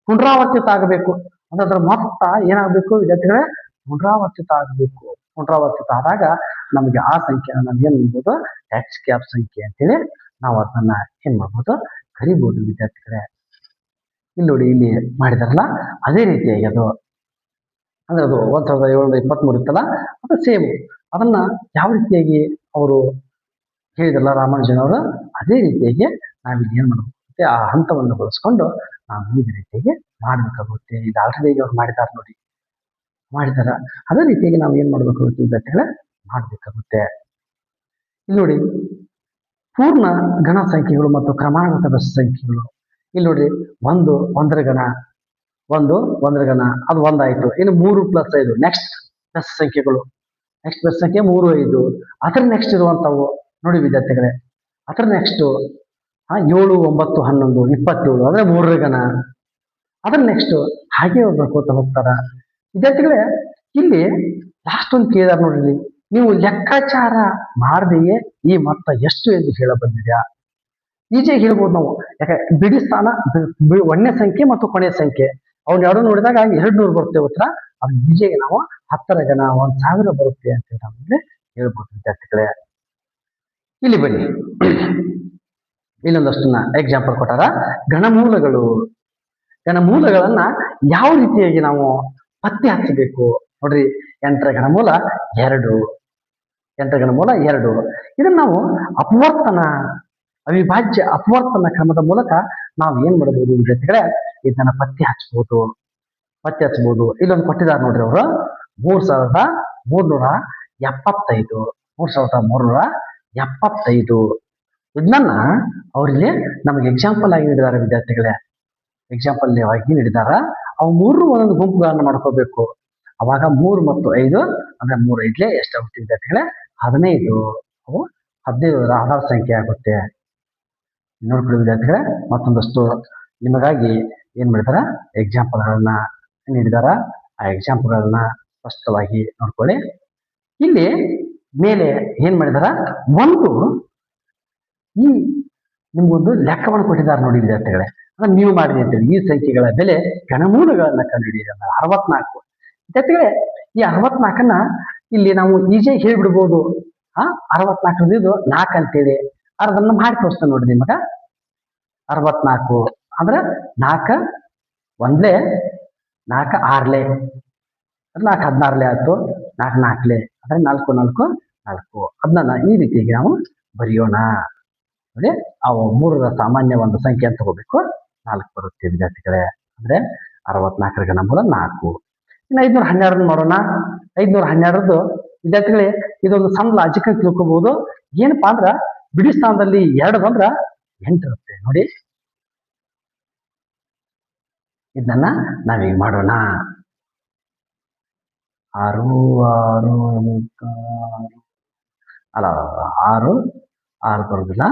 ಪುನರಾವರ್ತಿತ ಆಗಬೇಕು. ಅಂದ್ರೆ ಅದರ ಮೊತ್ತ ಏನಾಗ್ಬೇಕು ವಿದ್ಯಾರ್ಥಿಗಳೇ, ಪುನರಾವರ್ತಿತ ಆಗಬೇಕು. ಪುನರಾವರ್ತಿತ ಆದಾಗ ನಮಗೆ ಆ ಸಂಖ್ಯೆನ ನಾವು ಏನ್ ಮಾಡ್ಬೋದು, ಟ್ಯಾಕ್ಸ್ ಕ್ಯಾಪ್ ಸಂಖ್ಯೆ ಅಂತೇಳಿ ನಾವು ಅದನ್ನ ಏನ್ ಮಾಡ್ಬೋದು, ಕರಿಬಹುದು ವಿದ್ಯಾರ್ಥಿಗಳೇ. ಇಲ್ಲಿ ನೋಡಿ, ಇಲ್ಲಿ ಮಾಡಿದಾರಲ್ಲ ಅದೇ ರೀತಿಯಾಗಿ ಅದು ಅಂದ್ರೆ ಅದು 1723 ಇತ್ತಲ್ಲ, ಅದು ಸೇಮ್. ಅದನ್ನ ಯಾವ ರೀತಿಯಾಗಿ ಅವರು ಹೇಳಿದ್ರಲ್ಲ ರಾಮಾನುಜನವರು, ಅದೇ ರೀತಿಯಾಗಿ ನಾವಿಲ್ಲಿ ಏನ್ ಮಾಡಬೇಕು, ಆ ಹಂತವನ್ನು ಬಳಸ್ಕೊಂಡು ನಾವು ಈ ರೀತಿಯಾಗಿ ಮಾಡ್ಬೇಕಾಗುತ್ತೆ. ಇದು ಆಲ್ರೆಡಿ ಅವ್ರು ಮಾಡಿದಾರ. ಅದೇ ರೀತಿಯಾಗಿ ನಾವು ಏನ್ ಮಾಡ್ಬೇಕು ವಿದ್ಯಾರ್ಥಿಗಳೇ, ಮಾಡ್ಬೇಕಾಗುತ್ತೆ. ಇಲ್ಲಿ ನೋಡಿ, ಪೂರ್ಣ ಗಣ ಸಂಖ್ಯೆಗಳು ಮತ್ತು ಕ್ರಮಾನುಗತ ಬೆಸ ಸಂಖ್ಯೆಗಳು. ಇಲ್ಲಿ ನೋಡಿ, 1ರ ಗಣ, 1ರ ಗಣ ಅದು 1 ಆಯ್ತು. ಇನ್ನು 3 + 5 ನೆಕ್ಸ್ಟ್ ಬೆಸ ಸಂಖ್ಯೆಗಳು. ನೆಕ್ಸ್ಟ್ ಬೆಸ ಸಂಖ್ಯೆ 3, 5. ಅದರ ನೆಕ್ಸ್ಟ್ ಇರುವಂತವು ನೋಡಿ ವಿದ್ಯಾರ್ಥಿಗಳೇ, ಅದರ ನೆಕ್ಸ್ಟ್ 7, 9, 11, 27 ಅಂದ್ರೆ 3ರ ಗಣ. ಅದರ ನೆಕ್ಸ್ಟ್ ಹಾಗೆ ಬರ್ಕೋತ ಹೋಗ್ತಾರ ವಿದ್ಯಾರ್ಥಿಗಳೇ. ಇಲ್ಲಿ ಲಾಸ್ಟ್ ಒಂದು ಕೇಳಿದಾರ ನೋಡ್ರಿ, ನೀವು ಲೆಕ್ಕಾಚಾರ ಮಾಡದೆಯೇ ಈ ಮೊತ್ತ ಎಷ್ಟು ಎಂದು ಹೇಳಬಂದಿದ್ಯಾ? ಈಜಿಯಾಗಿ ಹೇಳ್ಬೋದು ನಾವು. ಯಾಕೆ ಬಿಡಿ ಸ್ಥಾನ, ಒಂದನೇ ಸಂಖ್ಯೆ ಮತ್ತು ಕೊನೆಯ ಸಂಖ್ಯೆ ಅವ್ನ ಎರಡು ನೋಡಿದಾಗ 200 ಬರುತ್ತೆ ಉತ್ತರ. ಅದು ಈಜಿಯಾಗಿ ನಾವು 10ರ ಗಣ 1000 ಬರುತ್ತೆ ಅಂತ ನಮಗೆ ಹೇಳ್ಬೋದು ವಿದ್ಯಾರ್ಥಿಗಳೇ. ಇಲ್ಲಿ ಬನ್ನಿ, ಇಲ್ಲೊಂದಷ್ಟನ್ನ ಎಕ್ಸಾಂಪಲ್ ಕೊಟ್ಟಾರ. ಗಣಮೂಲಗಳನ್ನ ಯಾವ ರೀತಿಯಾಗಿ ನಾವು ಪತ್ತೆ ಹಚ್ಚಬೇಕು ನೋಡ್ರಿ. 8ರ ಗಣಮೂಲ 2. ಇದನ್ನ ನಾವು ಅವಿಭಾಜ್ಯ ಅಪವರ್ತನ ಕ್ರಮದ ಮೂಲಕ ನಾವು ಏನ್ ಮಾಡಬಹುದು ವಿದ್ಯಾರ್ಥಿಗಳೇ, ಇದನ್ನ ಪತ್ತೆ ಹಚ್ಚಬಹುದು. ಇಲ್ಲೊಂದು ಕೊಟ್ಟಿದ್ದಾರೆ ನೋಡ್ರಿ ಅವರು, 3375. ಇದನ್ನ ಅವ್ರಿಗೆ ನಮಗೆ ಎಕ್ಸಾಂಪಲ್ ಆಗಿ ನೀಡಿದ್ದಾರೆ ವಿದ್ಯಾರ್ಥಿಗಳೇ. ಅವು 3 ಒಂದೊಂದು ಗುಂಪುಗಳನ್ನ ಮಾಡ್ಕೋಬೇಕು. ಅವಾಗ 3 ಮತ್ತು 5 ಅಂದ್ರೆ 3 5 ಎಷ್ಟಾಗುತ್ತೆ ವಿದ್ಯಾರ್ಥಿಗಳೇ, 15. ಅವು 15ರ ಆಧಾರ ಸಂಖ್ಯೆ ಆಗುತ್ತೆ. ನೋಡ್ಕೊಳ್ಳಿ ವಿದ್ಯಾರ್ಥಿಗಳೇ, ಮತ್ತೊಂದಷ್ಟು ನಿಮಗಾಗಿ ಏನ್ ಮಾಡಿದಾರ, ಎಕ್ಸಾಂಪಲ್ಗಳನ್ನ ನೀಡಿದಾರ. ಆ ಎಕ್ಸಾಂಪಲ್ಗಳನ್ನ ಸ್ಪಷ್ಟವಾಗಿ ನೋಡ್ಕೊಳ್ಳಿ. ಇಲ್ಲಿ ಮೇಲೆ ಏನ್ ಮಾಡಿದಾರ, ನಿಮ್ಗೊಂದು ಲೆಕ್ಕವನ್ನು ಕೊಟ್ಟಿದ್ದಾರೆ ನೋಡಿ ವಿದ್ಯಾರ್ಥಿಗಳೇ. ಅಂದ್ರೆ ನೀವು ಮಾಡಿದೆ ಅಂತೇಳಿ ಈ ಸಂಖ್ಯೆಗಳ ಬೆಲೆ ಗಣಮೂಲಗಳನ್ನ ಕಂಡುಹಿಡಿಯಿರಿ. 64 ವಿದ್ಯಾರ್ಥಿಗಳೇ. ಈ 64ನ್ನ ಇಲ್ಲಿ ನಾವು ಈಜಿಯಾಗಿ ಹೇಳ್ಬಿಡ್ಬೋದು. 64 ಇದು 4 ಅಂತೇಳಿ ಅದನ್ನ ಮಾಡಿ ತೋರಿಸ್ತೇನೆ ನೋಡಿ ನಿಮಗ. 64 ಅಂದ್ರೆ 4 1 4 6 4 16 ಆಯ್ತು. 4 4 ಅಂದ್ರೆ 4 4 4. ಅದನ್ನ ಈ ರೀತಿಯಾಗಿ ನಾವು ಬರೆಯೋಣ ನೋಡಿ. ಅವು 3ರ ಸಾಮಾನ್ಯ ಒಂದು ಸಂಖ್ಯೆ ಅಂತ ತಗೋಬೇಕು, 4 ಬರುತ್ತೆ ವಿದ್ಯಾರ್ಥಿಗಳೇ. ಅಂದ್ರೆ 64ರ ಗಣಮೂಲ 4. ಇನ್ನು 512 ಮಾಡೋಣ. 512 ವಿದ್ಯಾರ್ಥಿಗಳೇ, ಇದೊಂದು ಸಣ್ಣ ಲಾಜಿಕ್ ಅಂತ ತಿಳ್ಕೋಬಹುದು. ಏನಪ್ಪಾ ಅಂದ್ರ ಬಿಡಿ ಸ್ಥಾನದಲ್ಲಿ 2 ಬಂದ್ರ 8 ಇರುತ್ತೆ ನೋಡಿ. ಇದನ್ನ ನಾವೀಗ ಮಾಡೋಣ. 6 ಬರುದಿಲ್ಲ.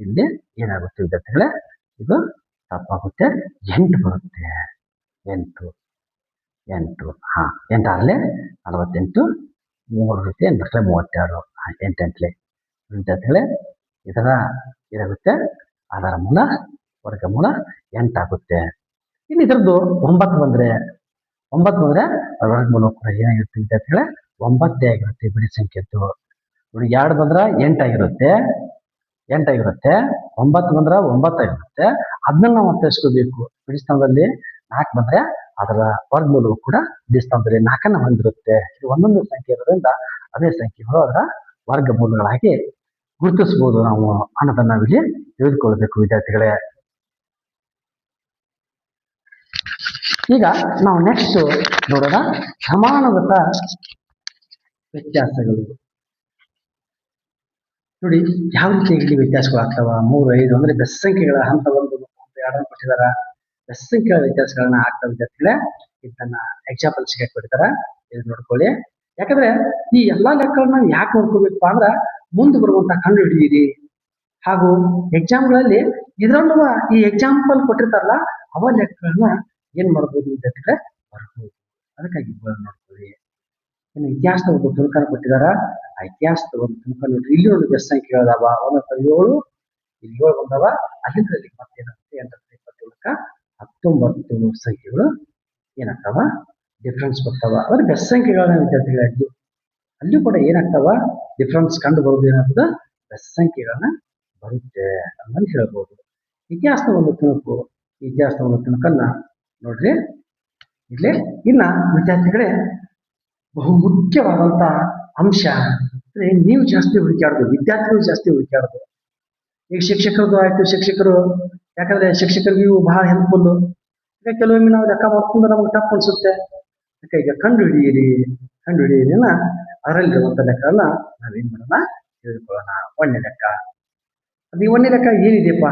ಇಲ್ಲಿ ಏನಾಗುತ್ತೆ ವಿದ್ಯಾರ್ಥಿಗಳೇ, ಇದು ತಪ್ಪಾಗುತ್ತೆ. 8 ಬರುತ್ತೆ. 8 8 48 3 ರೀತಿ 8 ಎಂಟೆಂಟ್ಲೆ ವಿದ್ಯಾರ್ಥಿಗಳೇ ಇದರ ಏನಾಗುತ್ತೆ ಆಧಾರ ಮೂಲ ವರ್ಗಮೂಲ 8 ಆಗುತ್ತೆ. ಇನ್ನು ಇದರದ್ದು 9 ಬಂದ್ರೆ ವರ್ಗಮೂಲ ಕೂಡ ಏನಾಗಿರುತ್ತೆ ವಿದ್ಯಾರ್ಥಿಗಳೇ 9 ಆಗಿರುತ್ತೆ. ಬಿಡಿ ಸಂಖ್ಯೆದ್ದು ನೋಡಿ 2 ಬಂದ್ರೆ 8 ಆಗಿರುತ್ತೆ 9 ಬಂದ್ರೆ 9 ಆಗಿರುತ್ತೆ. ಅದನ್ನ ನಾವು ಅರ್ಥೈಸ್ಕೋಬೇಕು. ಬಿಡಿ ಸ್ಥಾನದಲ್ಲಿ 4 ಬಂದ್ರೆ ಅದರ ವರ್ಗಮೂಲವು ಕೂಡ ಬಿಡಿ ಸ್ಥಾನದಲ್ಲಿ 4 ಹೊಂದಿರುತ್ತೆ. ಇದು ಒಂದೊಂದು ಸಂಖ್ಯೆ ಇರೋದ್ರಿಂದ ಅದೇ ಸಂಖ್ಯೆಗಳು ಅದರ ವರ್ಗಮೂಲಗಳಾಗಿ ಗುರುತಿಸಬಹುದು ನಾವು ಅನ್ನೋದನ್ನ ನಾವಿಲ್ಲಿ ತಿಳಿದುಕೊಳ್ಬೇಕು ವಿದ್ಯಾರ್ಥಿಗಳೇ. ಈಗ ನಾವು ನೆಕ್ಸ್ಟ್ ನೋಡೋಣ ಕ್ರಮಾನುಗತ ವ್ಯತ್ಯಾಸಗಳು. ನೋಡಿ ಯಾವ ರೀತಿ ಇಲ್ಲಿ ವ್ಯತ್ಯಾಸಗಳು ಆಗ್ತಾವ. 3, 5 ಅಂದ್ರೆ ಬೆಸ್ ಸಂಖ್ಯೆಗಳ ಹಂತ 1 ಹಂತ 2 ಕೊಟ್ಟಿದಾರ. ಬೆಸ್ ಸಂಖ್ಯೆಗಳ ವ್ಯತ್ಯಾಸಗಳನ್ನ ಆಗ್ತಾವ ವಿದ್ಯಾರ್ಥಿಗಳೇ. ಇದನ್ನ ಎಕ್ಸಾಂಪಲ್ ಸಿಗಕ್ಕೆ ಕೊಟ್ಟಿದಾರ, ಇದು ನೋಡ್ಕೊಳ್ಳಿ. ಯಾಕಂದ್ರೆ ಈ ಎಲ್ಲಾ ಲೆಕ್ಕಗಳನ್ನ ಯಾಕೆ ನೋಡ್ಕೋಬೇಕು ಅಂದ್ರೆ ಮುಂದೆ ಬರುವಂತ ಕಂಡು ಹಿಡಿಯಿರಿ. ಹಾಗೂ ಎಕ್ಸಾಮ್ಗಳಲ್ಲಿ ಇದ್ರಲ್ಲೂ ಈ ಎಕ್ಸಾಂಪಲ್ ಕೊಟ್ಟಿರ್ತಾರಲ್ಲ ಅವ ಲೆಕ್ಕಗಳನ್ನ ಏನ್ ಮಾಡ್ಬೋದು ವಿದ್ಯಾರ್ಥಿಗಳೇ ಬರ್ಬೋದು. ಅದಕ್ಕಾಗಿ ನೋಡ್ಕೊಳ್ಳಿ. ಇನ್ನು ಇತಿಹಾಸದ ಒಂದು ತುಣುಕನ್ನು ಕೊಟ್ಟಿದಾರ. ಆ ಇತಿಹಾಸದ ಒಂದು ತುಣುಕ ನೋಡ್ರಿ. ಇಲ್ಲಿ ಒಂದು ಬೆಸ್ ಸಂಖ್ಯೆಗಳದಾವ. 7 ಇಲ್ಲಿ 7 ಬಂದವ. ಅಲ್ಲಿಂದ ಮತ್ತೇನಾಗುತ್ತೆ 8 19 ಸಂಖ್ಯೆಗಳು ಏನಾಗ್ತಾವ ಡಿಫ್ರೆನ್ಸ್ ಬರ್ತಾವ. ಅಂದ್ರೆ ಬೆಸ್ ಸಂಖ್ಯೆಗಳನ್ನ ವಿದ್ಯಾರ್ಥಿಗಳಲ್ಲಿ ಅಲ್ಲಿ ಕೂಡ ಏನಾಗ್ತಾವ ಡಿಫ್ರೆನ್ಸ್ ಕಂಡು ಬರುವುದು. ಏನಾಗ್ತದ ಬೆಸ್ ಸಂಖ್ಯೆಗಳನ್ನ ಬರುತ್ತೆ ಅಂತ ಹೇಳ್ಬೋದು. ಇತಿಹಾಸದ ಒಂದು ತುಣುಕನ್ನ ನೋಡ್ರಿ ಇಲ್ಲಿ. ಇನ್ನ ವಿದ್ಯಾರ್ಥಿಗಳೇ ಬಹುಮುಖ್ಯವಾದಂತ ಅಂಶ ಅಂದ್ರೆ ನೀವು ಜಾಸ್ತಿ ಹುಡುಕಾಡೋದು, ವಿದ್ಯಾರ್ಥಿಗಳು ಜಾಸ್ತಿ ಹುಡುಕಾಡೋದು. ಈಗ ಶಿಕ್ಷಕರದು ಆಯ್ತು, ಶಿಕ್ಷಕರು ಯಾಕಂದ್ರೆ ಶಿಕ್ಷಕರಿಗೆ ಇವು ಬಹಳ ಹೆಲ್ಪ್ಫುಲ್. ಈಗ ಕೆಲವೊಮ್ಮೆ ನಾವು ಲೆಕ್ಕ ಮಾಡ್ಕೊಂಡು ನಮ್ಗೆ ತಪ್ಪು ಅನ್ಸುತ್ತೆ. ಯಾಕೆ ಈಗ ಕಂಡು ಹಿಡಿಯಿರಿ ಅದರಲ್ಲಿರುವಂತ ಲೆಕ್ಕಗಳನ್ನ ನಾವೇನ್ ಮಾಡೋಣ ತಿಳಿದುಕೊಳ್ಳೋಣ. 1ನೇ ಲೆಕ್ಕ. ಅದು 1ನೇ ಲೆಕ್ಕ ಏನಿದೆಯಪ್ಪ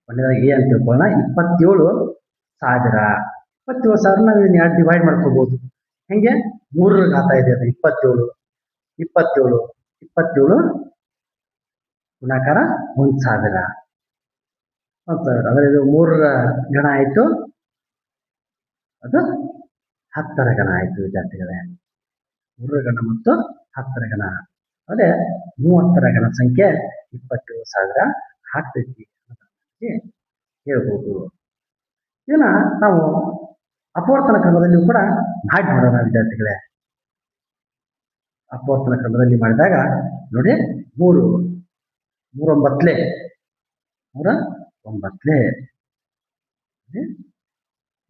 ಒಂದನೇದಾಗಿ ಏನ್ ತಿಳ್ಕೊಳ್ಳೋಣ. 27,000. 27,000 ನಾವು 2 ಡಿವೈಡ್ ಮಾಡ್ಕೋಬಹುದು. ಹೆಂಗೆ 3 ರ ಘಾತ ಇದೆ ಅದು 27 ಗುಣಾಕಾರ 1,000 ಅಂದ್ರೆ ಇದು 3 ರ ಗಣ ಆಯ್ತು, ಅದು 10 ರ ಗಣ ಆಯ್ತು ವಿದ್ಯಾರ್ಥಿಗಳೇ. 3 ರ ಗಣ ಮತ್ತು 10 ರ ಗಣ ಅದೇ 30 ರ ಗಣ ಸಂಖ್ಯೆ 27,000 ಆಗ್ತೈತಿ ಹೇಳ್ಬೋದು. ಇದನ್ನ ನಾವು ಅಪವರ್ತನ ಕ್ರಮದಲ್ಲಿ ಕೂಡ ಮಾಡಿ ನೋಡೋಣ ವಿದ್ಯಾರ್ಥಿಗಳೇ. ಅಪವರ್ತನ ಕ್ರಮದಲ್ಲಿ ಮಾಡಿದಾಗ ನೋಡಿ 3 9 3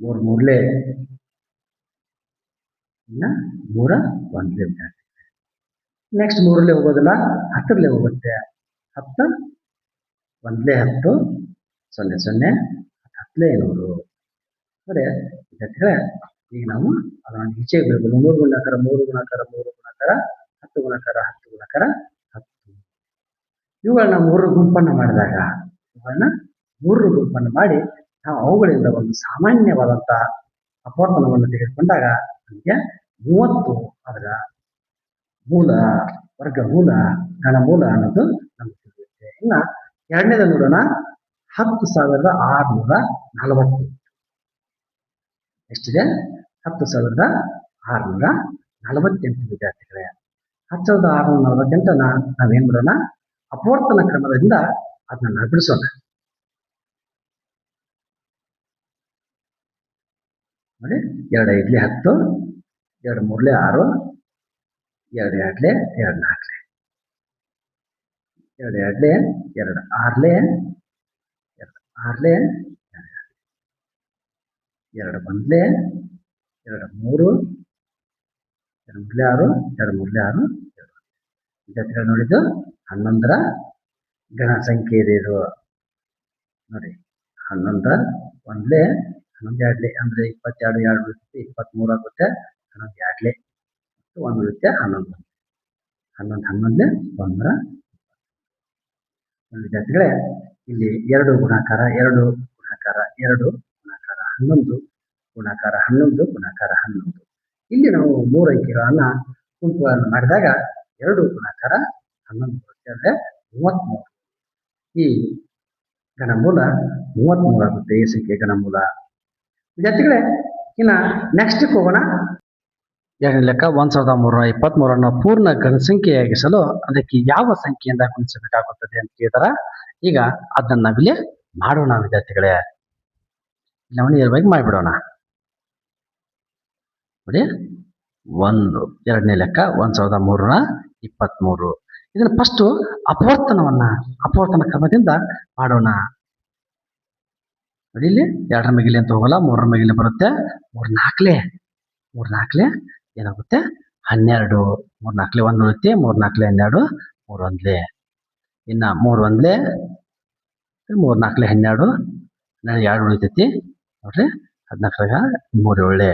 3 ಇನ್ನ 3 1 ವಿದ್ಯಾರ್ಥಿ. ನೆಕ್ಸ್ಟ್ 3 ಹೋಗೋದಿಲ್ಲ, 10 ಹೋಗುತ್ತೆ. 10 1 10 0 0 10 100. ಅಂದ್ರೆ ವಿದ್ಯಾರ್ಥಿಗಳೇ ಈಗ ನಾವು ಅದನ್ನು ಈಚೆ ಬಿಡಬಹುದು. 3 ಗುಣಾಕಾರ 3 ಗುಣಾಕಾರ 3 ಗುಣಾಕಾರ 10 ಗುಣಾಕಾರ 10 ಗುಣಾಕಾರ 10 ಇವುಗಳನ್ನ 3 ಗುಂಪನ್ನು ಮಾಡಿದಾಗ ನಾವು ಅವುಗಳಿಂದ ಒಂದು ಸಾಮಾನ್ಯವಾದಂತ ಅಪವರ್ತನವನ್ನು ತೆಗೆದುಕೊಂಡಾಗ ನಮಗೆ 30 ಅದರ ಮೂಲ ವರ್ಗಮೂಲ ಘನಮೂಲ ಅನ್ನೋದು ನಮಗೆ ತಿಳಿಯುತ್ತೆ. ಇನ್ನ 2ನೇದ ನೋಡೋಣ. 10,648 ಎಷ್ಟಿದೆ 10,648 ವಿದ್ಯಾರ್ಥಿಗಳೇ. 10,648 ನಾವೇನ್ ಮಾಡೋಣ ಅಪವರ್ತನ ಕ್ರಮದಿಂದ ಅದನ್ನ ಬಿಡಿಸೋಣ. ನೋಡಿ 2 5 10 2 3 6 2 2 2 4 2 2 2 6 2 6 2 2 ಬಂದ್ಲೆ 2 3 2 6 2 3 6 ವಿದ್ಯಾರ್ಥಿಗಳು ನೋಡಿದ್ದು 11 ರ ಗಣ ಸಂಖ್ಯೆ ಇದೆ ಇದು. ನೋಡಿ 11 1 11 2 ಅಂದ್ರೆ 22 2 23 ಆಗುತ್ತೆ. 11 2 1 ಉಳಿತೆ 11 11 11 ವಿದ್ಯಾರ್ಥಿಗಳೇ ಇಲ್ಲಿ 2 ಗುಣಾಕಾರ 2 ಗುಣಾಕಾರ 2 ಗುಣಾಕಾರ 11 ಗುಣಾಕಾರ 11 ಗುಣಾಕಾರ 11 ಇಲ್ಲಿ ನಾವು 3 ಅಂಕಿಗಳನ್ನ ಗುಂಪುಗಳನ್ನು ಮಾಡಿದಾಗ 2 ಗುಣಾಕಾರ 11 ಬರುತ್ತೆ, ಅಂದ್ರೆ 33. ಈ ಘನಮೂಲ 33 ಆಗುತ್ತೆ ಈ ಸಂಖ್ಯೆ ಘನಮೂಲ. ವಿದ್ಯಾರ್ಥಿಗಳೇ, ಇನ್ನ ನೆಕ್ಸ್ಟ್ ಹೋಗೋಣ. ಎರಡನೇ ಲೆಕ್ಕ 1323 ಪೂರ್ಣ ಘನಸಂಖ್ಯೆಯಾಗಿಸಲು ಅದಕ್ಕೆ ಯಾವ ಸಂಖ್ಯೆಯಿಂದ ಗುಣಿಸಬೇಕಾಗುತ್ತದೆ ಅಂತ ಕೇಳಿದಾರ. ಈಗ ಅದನ್ನ ನಾವಿಲ್ಲಿ ಮಾಡೋಣ ವಿದ್ಯಾರ್ಥಿಗಳೇ. ನಾವು ನೇರವಾಗಿ ಮಾಡಿಬಿಡೋಣ. ನೋಡಿ, ಎರಡನೇ ಲೆಕ್ಕ 1323. ಇದನ್ನ ಫಸ್ಟ್ ಅಪವರ್ತನ ಕ್ರಮದಿಂದ ಮಾಡೋಣ. ನೋಡಿ, ಇಲ್ಲಿ 2ರ ಮಿಗಿಲಿ ಅಂತ ಹೋಗಲ್ಲ, 3ರ ಮಿಗಿಲಿ ಬರುತ್ತೆ. 3 ನಾಲ್ಕಲೆ ಏನಾಗುತ್ತೆ 12. 3 ನಾಲ್ಕಲೆ 1 ಉಳಿತೆ, 3 ನಾಲ್ಕಲೆ 12, 3 ಒಂದ್ಲೆ. ಇನ್ನ 3 ಒಂದ್ಲೆ 3 ನಾಲ್ಕಲೆ 12, 2 ಉಳಿತೈತಿ. ನೋಡ್ರಿ, 14ರಾಗ 3 ಏಳೆ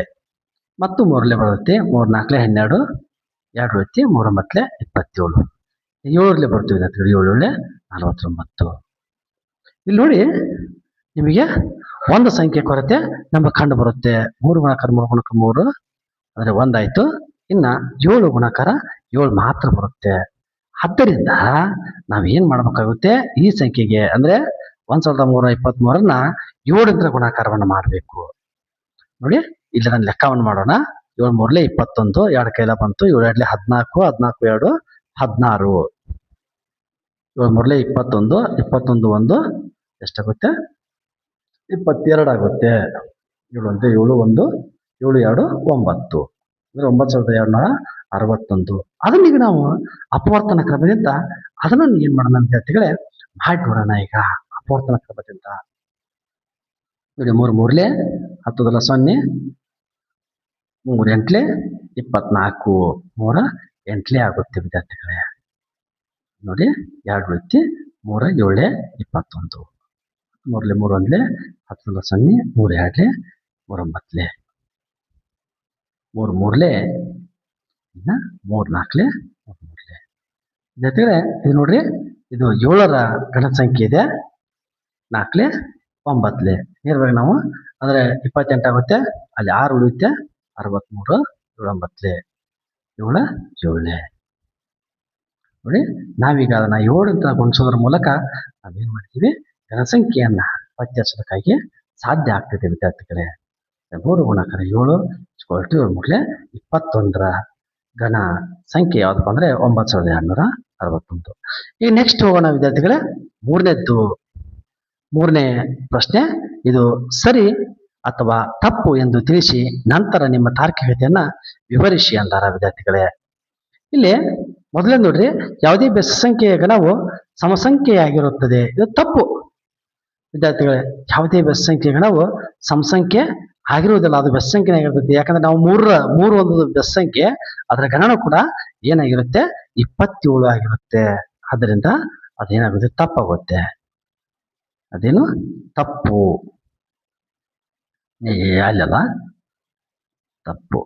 ಮತ್ತು 3ಲೆ ಬರುತ್ತೆ. 3 ನಾಲ್ಕಲೆ 12, 2 ಉಳಿತಿ, 3 ಒಂಬತ್ತಲೆ 27. 7ಲೆ ಬರ್ತೀವಿ. 7 ಏಳೆ 49. ಇಲ್ಲಿ ನೋಡಿ, ನಿಮಗೆ ಒಂದು ಸಂಖ್ಯೆ ಕೊರತೆ ನಮಗೆ ಕಂಡು ಬರುತ್ತೆ. 3 ಗುಣಾಕಾರ 3 ಗುಣಾಕಾರ 3 ಅಂದ್ರೆ 1 ಆಯ್ತು. ಇನ್ನ 7 ಗುಣಾಕಾರ 7 ಮಾತ್ರ ಬರುತ್ತೆ. ಆದ್ದರಿಂದ ನಾವೇನ್ ಮಾಡ್ಬೇಕಾಗುತ್ತೆ, ಈ ಸಂಖ್ಯೆಗೆ ಅಂದ್ರೆ 1323 7ರಿಂದ ಗುಣಾಕಾರವನ್ನು ಮಾಡಬೇಕು. ನೋಡಿ, ಇಲ್ಲಿ ನಾನು ಲೆಕ್ಕವನ್ನು ಮಾಡೋಣ. 7 3ಲೆ 21, 2 ಕೈಲ ಬಂತು, 7 2ಲೆ 14, 14 2 16. 7 3ಲೆ 21, 21 1 ಎಷ್ಟಾಗುತ್ತೆ 22 ಆಗುತ್ತೆ. 7 1 7 1 7 2 9 ಅಂದ್ರೆ 9261. ಅದನ್ನೀಗ ನಾವು ಅಪವರ್ತನ ಕ್ರಮದಿಂದ ಅದನ್ನು ಏನ್ ಮಾಡೋಣ ವಿದ್ಯಾರ್ಥಿಗಳೇ, ಮಾಡಿಬಿಡೋಣ. ಈಗ ಅಪವರ್ತನ ಕ್ರಮದಿಂದ ನೋಡಿ, 3 3ಲೆ 10 0, 3 8ಲೆ 24, 3 8ಲೆ ಆಗುತ್ತೆ ವಿದ್ಯಾರ್ಥಿಗಳೇ. ನೋಡಿ, 2 ಉಳಿತಿ, 3 7 21. 3ಲೆ 3 1ಲೆ 10 0, 3 2ಲೆ 3 9ಲೆ, 3 3ಲೆ 3 4ಲೆ 3 3ಲೆ. ವಿದ್ಯಾರ್ಥಿಗಳೇ, ಇದು ನೋಡ್ರಿ, ಇದು 7ರ ಘನ ಸಂಖ್ಯೆ ಇದೆ. 4ಲೆ 9ಲೆ ನೇರವಾಗಿ ನಾವು ಅಂದ್ರೆ 28 ಆಗುತ್ತೆ. ಅಲ್ಲಿ 6 ಉಳಿಯುತ್ತೆ, 63 7 9ಲೆ 7 7ಲೆ. ನೋಡಿ, ನಾವೀಗ ಅದನ್ನ 7ರಿಂದ ಗುಣಿಸೋದ್ರ ಮೂಲಕ ನಾವೇನ್ ಮಾಡ್ತೀವಿ, ಘನಸಂಖ್ಯೆಯನ್ನ ಪತ್ತೆಹಚ್ಚೋದಕ್ಕಾಗಿ ಸಾಧ್ಯ ಆಗ್ತದೆ ವಿದ್ಯಾರ್ಥಿಗಳೇ. 3 ಗುಣಾಕಾರ 7 7 3ಲೆ 21ರ ಘನ ಸಂಖ್ಯೆ ಯಾವ್ದಪ್ಪ ಅಂದ್ರೆ 9261. ಈಗ ನೆಕ್ಸ್ಟ್ ಹೋಗೋಣ ವಿದ್ಯಾರ್ಥಿಗಳೇ. ಮೂರನೇ ಪ್ರಶ್ನೆ, ಇದು ಸರಿ ಅಥವಾ ತಪ್ಪು ಎಂದು ತಿಳಿಸಿ ನಂತರ ನಿಮ್ಮ ತಾರ್ಕಿಕತೆಯನ್ನ ವಿವರಿಸಿ ಅಂತಾರ ವಿದ್ಯಾರ್ಥಿಗಳೇ. ಇಲ್ಲಿ ಮೊದಲೇ ನೋಡ್ರಿ, ಯಾವುದೇ ಬೆಸ ಸಂಖ್ಯೆಯ ಗಣವು ಸಮಸಂಖ್ಯೆಯಾಗಿರುತ್ತದೆ. ಇದು ತಪ್ಪು ವಿದ್ಯಾರ್ಥಿಗಳೇ. ಯಾವುದೇ ಬೆಸ ಸಂಖ್ಯೆಯ ಗಣವು ಸಮಸಂಖ್ಯೆ ಆಗಿರುವುದಿಲ್ಲ, ಅದು ಬೆಸ ಸಂಖ್ಯೆ ಆಗಿರ್ತದೆ. ಯಾಕಂದ್ರೆ ನಾವು ಮೂರು ಒಂದು ಬೆಸ ಸಂಖ್ಯೆ, ಅದರ ಗಣನ ಕೂಡ ಏನಾಗಿರುತ್ತೆ 27 ಆಗಿರುತ್ತೆ. ಆದ್ದರಿಂದ ಅದೇನಾಗುತ್ತೆ, ತಪ್ಪಾಗುತ್ತೆ. ಅದೇನು ತಪ್ಪು, ಅಲ್ಲಲ್ಲ ತಪ್ಪು.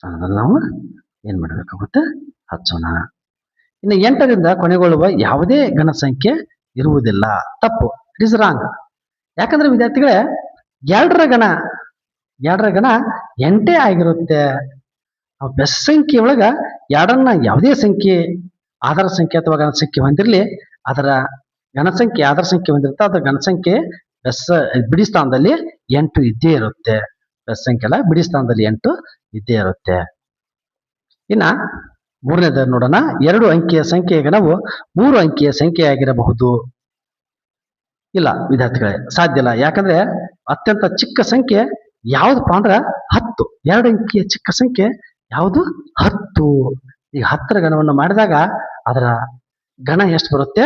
ಅದನ್ನು ನಾವು ಏನ್ ಮಾಡಬೇಕಾಗುತ್ತೆ, ಹಚ್ಚೋಣ. ಇನ್ನು 8ರಿಂದ ಕೊನೆಗೊಳ್ಳುವ ಯಾವುದೇ ಘನ ಸಂಖ್ಯೆ ಇರುವುದಿಲ್ಲ. ತಪ್ಪು, ಇಟ್ ಇಸ್ ರಾಂಗ್. ಯಾಕಂದ್ರೆ ವಿದ್ಯಾರ್ಥಿಗಳೇ, 2ರ ಗಣ 8 ಆಗಿರುತ್ತೆ. ಬೆಸ ಸಂಖ್ಯೆ ಒಳಗ 2ನ್ನ ಯಾವುದೇ ಸಂಖ್ಯೆ ಆಧಾರ ಸಂಖ್ಯೆ ಅಥವಾ ಘನ ಸಂಖ್ಯೆ ಹೊಂದಿರಲಿ, ಅದರ ಘನ ಸಂಖ್ಯೆ ಆಧಾರ ಸಂಖ್ಯೆ ಹೊಂದಿರುತ್ತೆ, ಅದರ ಘನ ಸಂಖ್ಯೆ ಬಿಡಿ ಸ್ಥಾನದಲ್ಲಿ 8 ಇದ್ದೇ ಇರುತ್ತೆ. ಬೆಸ ಸಂಖ್ಯೆ ಅಲ್ಲ, ಬಿಡಿ ಸ್ಥಾನದಲ್ಲಿ 8 ಇದ್ದೇ ಇರುತ್ತೆ. ಇನ್ನ 3ನೇದ ನೋಡೋಣ. 2 ಅಂಕಿಯ ಸಂಖ್ಯೆಯ ಗಣವು 3 ಅಂಕಿಯ ಸಂಖ್ಯೆಯಾಗಿರಬಹುದು. ಇಲ್ಲ ವಿದ್ಯಾರ್ಥಿಗಳೇ, ಸಾಧ್ಯ ಇಲ್ಲ. ಯಾಕಂದ್ರೆ ಅತ್ಯಂತ ಚಿಕ್ಕ ಸಂಖ್ಯೆ ಯಾವ್ದಪ್ಪ ಅಂದ್ರ 10. 2 ಅಂಕಿಯ ಚಿಕ್ಕ ಸಂಖ್ಯೆ ಯಾವುದು 10. ಈಗ 10ರ ಗಣವನ್ನು ಮಾಡಿದಾಗ ಅದರ ಗಣ ಎಷ್ಟು ಬರುತ್ತೆ,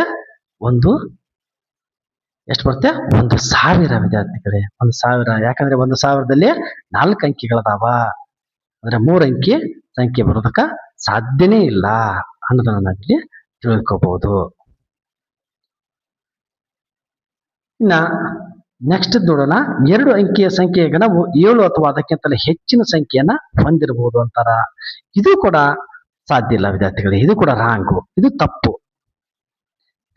ಎಷ್ಟು ಬರುತ್ತೆ, 1000 ವಿದ್ಯಾರ್ಥಿಗಳೇ. 1000. ಯಾಕಂದ್ರೆ 1000ದಲ್ಲಿ 4 ಅಂಕಿಗಳದಾವ. ಅಂದ್ರೆ 3 ಅಂಕಿ ಸಂಖ್ಯೆ ಬರೋದಕ್ಕ ಸಾಧ್ಯನೇ ಇಲ್ಲ ಅನ್ನೋದನ್ನ ನಾವಿಲ್ಲಿ ತಿಳ್ಕೋಬಹುದು. ಇನ್ನ ನೆಕ್ಸ್ಟ್ ನೋಡೋಣ. 2 ಅಂಕಿಯ ಸಂಖ್ಯೆಯ ಗಣವು 7 ಅಥವಾ ಅದಕ್ಕಿಂತಲೂ ಹೆಚ್ಚಿನ ಸಂಖ್ಯೆಯನ್ನ ಹೊಂದಿರಬಹುದು ಅಂತಾರ. ಇದು ಕೂಡ ಸಾಧ್ಯ ಇಲ್ಲ ವಿದ್ಯಾರ್ಥಿಗಳೇ. ಇದು ಕೂಡ ರಾಂಗು, ಇದು ತಪ್ಪು,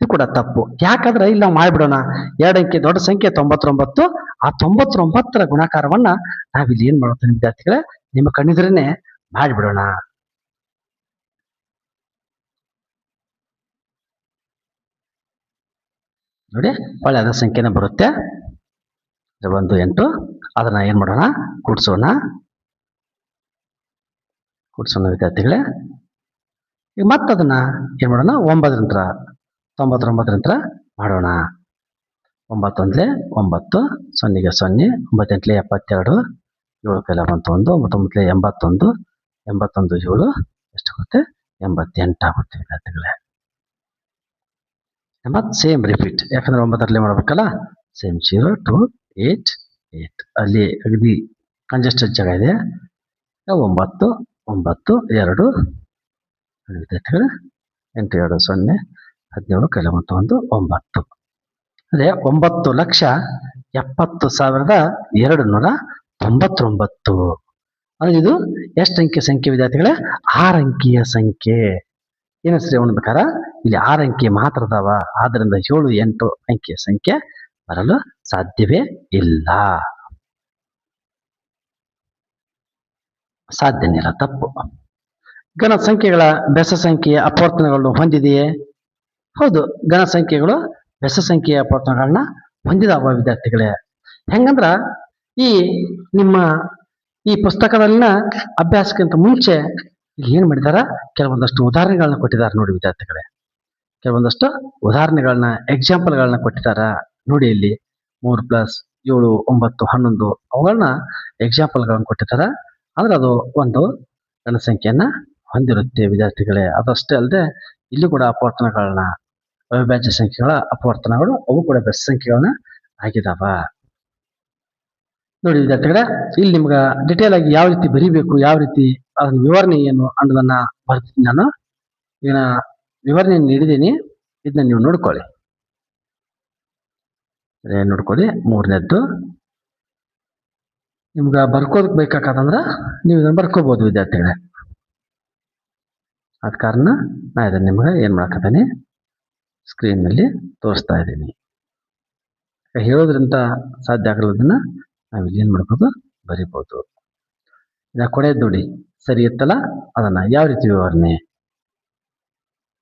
ಇದು ಕೂಡ ತಪ್ಪು. ಯಾಕಂದ್ರೆ ಇಲ್ಲಿ ನಾವು ಮಾಡ್ಬಿಡೋಣ. 2 ಅಂಕಿ ದೊಡ್ಡ ಸಂಖ್ಯೆ 99. ಆ 99ರ ಗುಣಾಕಾರವನ್ನ ನಾವಿಲ್ಲಿ ಏನ್ ಮಾಡ್ತೇವೆ ವಿದ್ಯಾರ್ಥಿಗಳೇ, ನಿಮ್ಮ ಕಣ್ಣಿದ್ರೇನೆ ಮಾಡಿಬಿಡೋಣ. ನೋಡಿ ಒಳ್ಳೆ ಅದರ ಸಂಖ್ಯೆನೇ ಬರುತ್ತೆ. 1 8. ಅದನ್ನ ಏನ್ ಮಾಡೋಣ, ಕೂಡಿಸೋಣ ವಿದ್ಯಾರ್ಥಿಗಳೇ. ಈಗ ಮತ್ತೆ ಅದನ್ನ ಏನ್ ಮಾಡೋಣ, 9 ನಂತರ 99 ನಂತರ ಮಾಡೋಣ. 9 1 9, 0 0, 9 8 72, 7 ಕೈಲ ಬಂತು 1, 9 81, 81 7 ಎಷ್ಟಾಗುತ್ತೆ, 88 ಆಗುತ್ತೆ ವಿದ್ಯಾರ್ಥಿಗಳೇ. ಮತ್ತೆ ಸೇಮ್ ರಿಪೀಟ್, ಯಾಕಂದ್ರೆ 9 ಮಾಡಬೇಕಲ್ಲ. ಸೇಮ್ 0 2 8 8 ಅಲ್ಲಿ ಅಗದಿ ಕಂಜೆಸ್ಟೆಡ್ ಜಾಗ ಇದೆ. 9 9 2 ವಿದ್ಯಾರ್ಥಿಗಳೇ, 8 2 0, 17 ಕೈಲ ಬಂತು 1 9. ಅದೇ 9,70,299. ಅಂದ್ರೆ ಇದು ಎಷ್ಟು ಅಂಕಿಯ ಸಂಖ್ಯೆ ವಿದ್ಯಾರ್ಥಿಗಳೇ, 6 ಅಂಕಿಯ ಸಂಖ್ಯೆ. ಏನಿಸ್ರಿ ಬೇಕಾರೆ ಇಲ್ಲಿ 6 ಅಂಕಿ ಮಾತ್ರ ಅದಾವ. ಆದ್ರಿಂದ 7 8 ಅಂಕಿಯ ಸಂಖ್ಯೆ ಬರಲು ಸಾಧ್ಯವೇ ಇಲ್ಲ. ಸಾಧ್ಯನೇ ಇಲ್ಲ, ತಪ್ಪು. ಗಣ ಸಂಖ್ಯೆಗಳ ಬೆಸ ಸಂಖ್ಯೆಯ ಅಪವರ್ತನಗಳನ್ನು ಹೊಂದಿದೆಯೇ? ಹೌದು, ಗಣ ಸಂಖ್ಯೆಗಳು ಬೆಸ ಸಂಖ್ಯೆಯ ಅಪವರ್ತನಗಳನ್ನ ಹೊಂದಿದಾವ ವಿದ್ಯಾರ್ಥಿಗಳೇ. ಹೆಂಗಂದ್ರ ಈ ನಿಮ್ಮ ಈ ಪುಸ್ತಕದಲ್ಲಿನ ಅಭ್ಯಾಸಕ್ಕಿಂತ ಮುಂಚೆ ಇಲ್ಲಿ ಏನ್ ಮಾಡಿದಾರ, ಕೆಲವೊಂದಷ್ಟು ಉದಾಹರಣೆಗಳನ್ನ ಕೊಟ್ಟಿದ್ದಾರೆ ನೋಡಿ ವಿದ್ಯಾರ್ಥಿಗಳೇ. ಕೆಲವೊಂದಷ್ಟು ಉದಾಹರಣೆಗಳನ್ನ, ಎಕ್ಸಾಂಪಲ್ಗಳನ್ನ ಕೊಟ್ಟಿದ್ದಾರ ನೋಡಿ. ಇಲ್ಲಿ 3 + 7 9 11 ಅವುಗಳನ್ನ ಎಕ್ಸಾಂಪಲ್ಗಳನ್ನ ಕೊಟ್ಟಿದ್ದಾರ. ಅಂದ್ರೆ ಅದು ಒಂದು ಗಣಸಂಖ್ಯೆಯನ್ನ ಹೊಂದಿರುತ್ತೆ ವಿದ್ಯಾರ್ಥಿಗಳೇ. ಅದಷ್ಟೇ ಅಲ್ಲದೆ ಇಲ್ಲಿ ಕೂಡ ಅಪವರ್ತನಗಳನ್ನ, ಅವಿಭಾಜ್ಯ ಸಂಖ್ಯೆಗಳ ಅಪವರ್ತನಗಳು ಅವು ಕೂಡ ಬೆಸ ಸಂಖ್ಯೆಗಳನ್ನ ಆಗಿದಾವ ನೋಡಿ ವಿದ್ಯಾರ್ಥಿಗಳೇ. ಇಲ್ಲಿ ನಿಮ್ಗೆ ಡಿಟೇಲ್ ಆಗಿ ಯಾವ ರೀತಿ ಬರಿಬೇಕು, ಯಾವ ರೀತಿ ಅದನ್ನ ವಿವರಣೆ ಏನು ಅನ್ನೋದನ್ನ ಬರ್ತೀನಿ ನಾನು. ಈಗ ವಿವರಣೆ ನೀಡಿದ್ದೀನಿ, ಇದನ್ನ ನೀವು ನೋಡ್ಕೊಳ್ಳಿ. ನೋಡ್ಕೊಳ್ಳಿ. 3ನೇದ್ದು ನಿಮ್ಗೆ ಬರ್ಕೋದಕ್ ಬೇಕಾಕಂದ್ರ ನೀವು ಇದನ್ನ ಬರ್ಕೋಬಹುದು ವಿದ್ಯಾರ್ಥಿಗಳೇ. ಆದ ಕಾರಣ ನಾ ಇದನ್ನ ನಿಮ್ಗೆ ಏನ್ ಮಾಡಕತ್ತೀನಿ, ಸ್ಕ್ರೀನ್ ನಲ್ಲಿ ತೋರಿಸ್ತಾ ಇದ್ದೀನಿ. ಹೇಳೋದ್ರಿಂದ ಸಾಧ್ಯ ಆಗಲ್ಲದನ್ನ ನಾವಿಲ್ಲಿ ಏನ್ ಮಾಡ್ಬೋದು, ಬರಿಬಹುದು. ಇದ ಕೊನೆಯದು ನೋಡಿ, ಸರಿ ಇತ್ತಲ್ಲ, ಅದನ್ನ ಯಾವ ರೀತಿ ವಿವರಣೆ,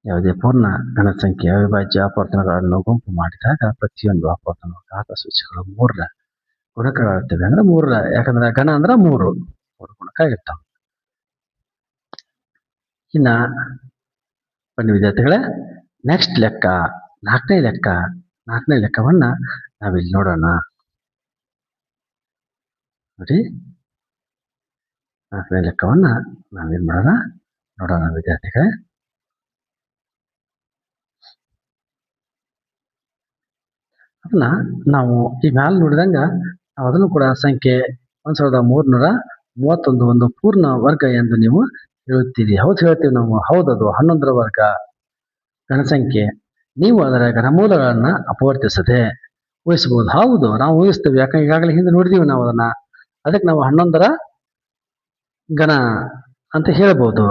ಯಾವುದೇ ಪೂರ್ಣ ಗಣ ಸಂಖ್ಯೆ ಅವಿಭಾಜ್ಯ ಅಪವರ್ತನಗಳನ್ನು ಗುಂಪು ಮಾಡಿದಾಗ ಪ್ರತಿಯೊಂದು ಅಪವರ್ತನ ಘಾತ ಸೂಚಿಗಳು 3ರ ಗುಣಕಗಳಾಗ್ತವೆ. ಅಂದ್ರೆ 3ರ, ಯಾಕಂದ್ರೆ ಗಣ ಅಂದ್ರೆ 3 ಗುಣಕ ಆಗಿರ್ತಾವ. ಇನ್ನ ಬನ್ನಿ ವಿದ್ಯಾರ್ಥಿಗಳೇ, ನೆಕ್ಸ್ಟ್ ಲೆಕ್ಕ 4ನೇ ಲೆಕ್ಕ. 4ನೇ ಲೆಕ್ಕವನ್ನ ನಾವಿಲ್ಲಿ ನೋಡೋಣ ನೋಡಿ. 4ನೇ ಲೆಕ್ಕವನ್ನ ನಾವೇನ್ ಮಾಡೋಣ, ನೋಡೋಣ ವಿದ್ಯಾರ್ಥಿಗಳೇ. ಅದನ್ನ ನಾವು ಈ ಮ್ಯಾಲೆ ನೋಡಿದಂಗ ನಾವು ಅದನ್ನು ಕೂಡ ಸಂಖ್ಯೆ 1331 ಒಂದು ಪೂರ್ಣ ವರ್ಗ ಎಂದು ನೀವು ಹೇಳುತ್ತೀರಿ. ಹೌದು ಹೇಳ್ತೀವಿ ನಾವು, ಹೌದದು 11ರ ವರ್ಗ ಗಣಸಂಖ್ಯೆ. ನೀವು ಅದರ ಘನಮೂಲಗಳನ್ನ ಅಪವರ್ತಿಸದೆ ಊಹಿಸಬಹುದು. ಹೌದು, ನಾವು ಊಹಿಸ್ತೇವೆ, ಯಾಕಂದ್ರೆ ಈಗಾಗಲೇ ಹಿಂದೆ ನೋಡಿದೀವಿ ನಾವು ಅದನ್ನ. ಅದಕ್ಕೆ ನಾವು 11ರ ಗಣ ಅಂತ ಹೇಳ್ಬೋದು.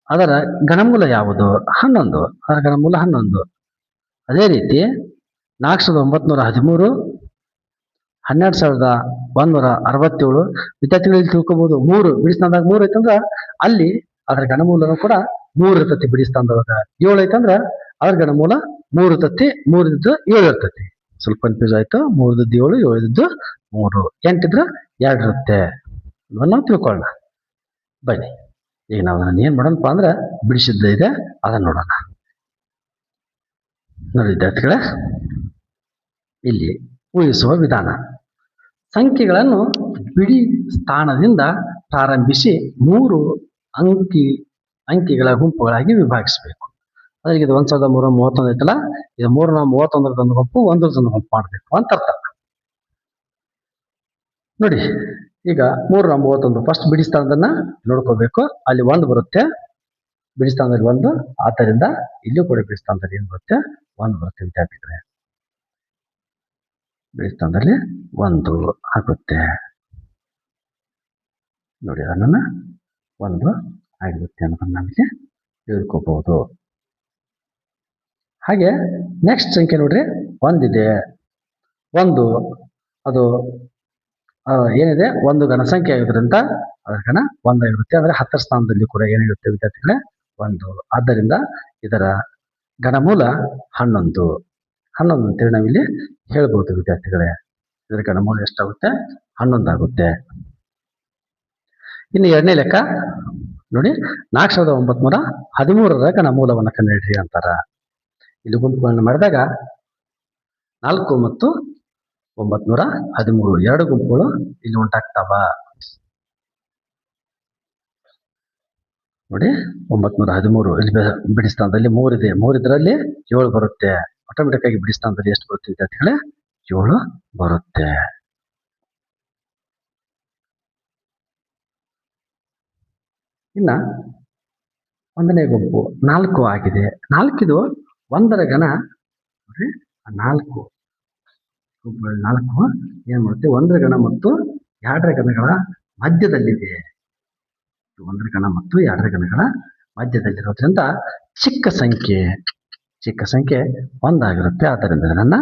ಅದರ ಘನಮೂಲ ಯಾವುದು? 11. ಅದರ ಘನಮೂಲ 11. ಅದೇ ರೀತಿ 4913, 12167 ವಿದ್ಯಾರ್ಥಿಗಳಲ್ಲಿ ತಿಳ್ಕೊಬಹುದು. 3 ಬಿಡಿಸ್ತಾಂದಾಗ 3 ಐತಂದ್ರ ಅಲ್ಲಿ ಅದರ ಘನಮೂಲನು ಕೂಡ 3 ಇರ್ತತಿ. ಬಿಡಿಸ್ತಾಂದವಾಗ 7 ಐತಂದ್ರ ಅದ್ರ ಘನಮೂಲ 3 ಇರ್ತತಿ. 3 ಇದ್ದು 7 ಇರ್ತತಿ. ಸ್ವಲ್ಪ ಕನ್ಫ್ಯೂಸ್ ಆಯ್ತು. 3 ಇದ್ದು 7, 7 ಇದ್ದು 3, 8 ಇದ್ರ 2 ಇರುತ್ತೆ. ನಾವು ತಿಳ್ಕೊಳ್ಳೋಣ ಬನ್ನಿ. ಈಗ ನಾವು ಅದನ್ನ ಏನ್ ಮಾಡೋಣಪ್ಪ ಅಂದ್ರೆ ಬಿಡಿಸಿದ್ದ ಇದೆ, ಅದನ್ನ ನೋಡೋಣ ನೋಡಿ ವಿದ್ಯಾರ್ಥಿಗಳೇ. ಇಲ್ಲಿ ಊಹಿಸುವ ವಿಧಾನ, ಸಂಖ್ಯೆಗಳನ್ನು ಬಿಡಿ ಸ್ಥಾನದಿಂದ ಪ್ರಾರಂಭಿಸಿ 3 ಅಂಕಿಗಳ ಗುಂಪುಗಳಾಗಿ ವಿಭಾಗಿಸಬೇಕು. ಅದಕ್ಕೆ ಇದು 1331 ಐತಲ್ಲ, ಇದು 331 ಗುಂಪು, 1 ಗುಂಪು ಮಾಡಬೇಕು ಅಂತ ಅರ್ಥ ನೋಡಿ. ಈಗ 331 ಫಸ್ಟ್ ಬಿಡಿ ಸ್ಥಾನದನ್ನ ನೋಡ್ಕೋಬೇಕು. ಅಲ್ಲಿ 1 ಬರುತ್ತೆ, ಬಿಡಿ ಸ್ಥಾನದಲ್ಲಿ 1. ಆದ್ದರಿಂದ ಇಲ್ಲೂ ಕೂಡ ಬಿಡಿ ಸ್ಥಾನದಲ್ಲಿ ಏನು ಬರುತ್ತೆ, 1 ಬರುತ್ತೆ ವಿದ್ಯಾರ್ಥಿಗಳೇ. ಬಿಡಿ ಸ್ಥಾನದಲ್ಲಿ 1 ಆಗುತ್ತೆ ನೋಡಿ. ಅದನ್ನ 1 ಆಗಿರುತ್ತೆ ಅನ್ನೋದನ್ನ ನಮಗೆ ತಿಳ್ಕೋಬಹುದು. ಹಾಗೆ ನೆಕ್ಸ್ಟ್ ಸಂಖ್ಯೆ ನೋಡ್ರಿ, 1 ಇದೆ. 1 ಅದು ಏನಿದೆ, 1 ಘನಸಂಖ್ಯೆ ಆಗಿರೋದ್ರಿಂದ ಅದರ ಘನ 1 ಆಗಿರುತ್ತೆ. ಅಂದ್ರೆ 10ರ ಸ್ಥಾನದಲ್ಲಿ ಕೂಡ ಏನಿರುತ್ತೆ ವಿದ್ಯಾರ್ಥಿಗಳೇ, 1. ಆದ್ದರಿಂದ ಇದರ ಘನಮೂಲ 11 ಅಂತೇಳಿ ನಾವಿಲ್ಲಿ ಹೇಳ್ಬೋದು ವಿದ್ಯಾರ್ಥಿಗಳೇ. ಇದರ ಘನಮೂಲ ಎಷ್ಟಾಗುತ್ತೆ? 11 ಆಗುತ್ತೆ. ಇನ್ನು ಎರಡನೇ ಲೆಕ್ಕ ನೋಡಿ, 4913 ಘನಮೂಲವನ್ನು ಕಂಡುಹಿಡಿಯಿರಿ ಅಂತಾರ. ಇಲ್ಲಿ ಗುಂಪುಗಳನ್ನು ಮಾಡಿದಾಗ 4 ಮತ್ತು 913 ಎರಡು ಗುಂಪುಗಳು ಇಲ್ಲಿ ಉಂಟಾಗ್ತಾವ. ನೋಡಿ, 913 ಇಲ್ಲಿ ಬಿಡಿ ಸ್ಥಾನದಲ್ಲಿ 3 ಇದೆ. 3 ಇದರಲ್ಲಿ 7 ಬರುತ್ತೆ. ಆಟೋಮೆಟಿಕ್ ಆಗಿ ಬಿಡಿ ಸ್ಥಾನದಲ್ಲಿ ಎಷ್ಟು ಬರುತ್ತೆ ವಿದ್ಯಾರ್ಥಿಗಳೇ? 7 ಬರುತ್ತೆ. ಇನ್ನ ಒಂದನೇ ಗುಂಪು 4 ಆಗಿದೆ. 4 ಇದು 1ರ ಘನ. ನೋಡ್ರಿ, 4 ಗುಂಪುಗಳು 4 ಏನ್ ಮಾಡುತ್ತೆ? 1ರ ಘನ ಮತ್ತು 2ರ ಘನಗಳ ಮಧ್ಯದಲ್ಲಿದೆ. 1ರ ಘನ ಮತ್ತು 2ರ ಘನಗಳ ಮಧ್ಯದಲ್ಲಿರೋದ್ರಿಂದ ಚಿಕ್ಕ ಸಂಖ್ಯೆ 1 ಆಗಿರುತ್ತೆ. ಆದ್ದರಿಂದ ನನ್ನ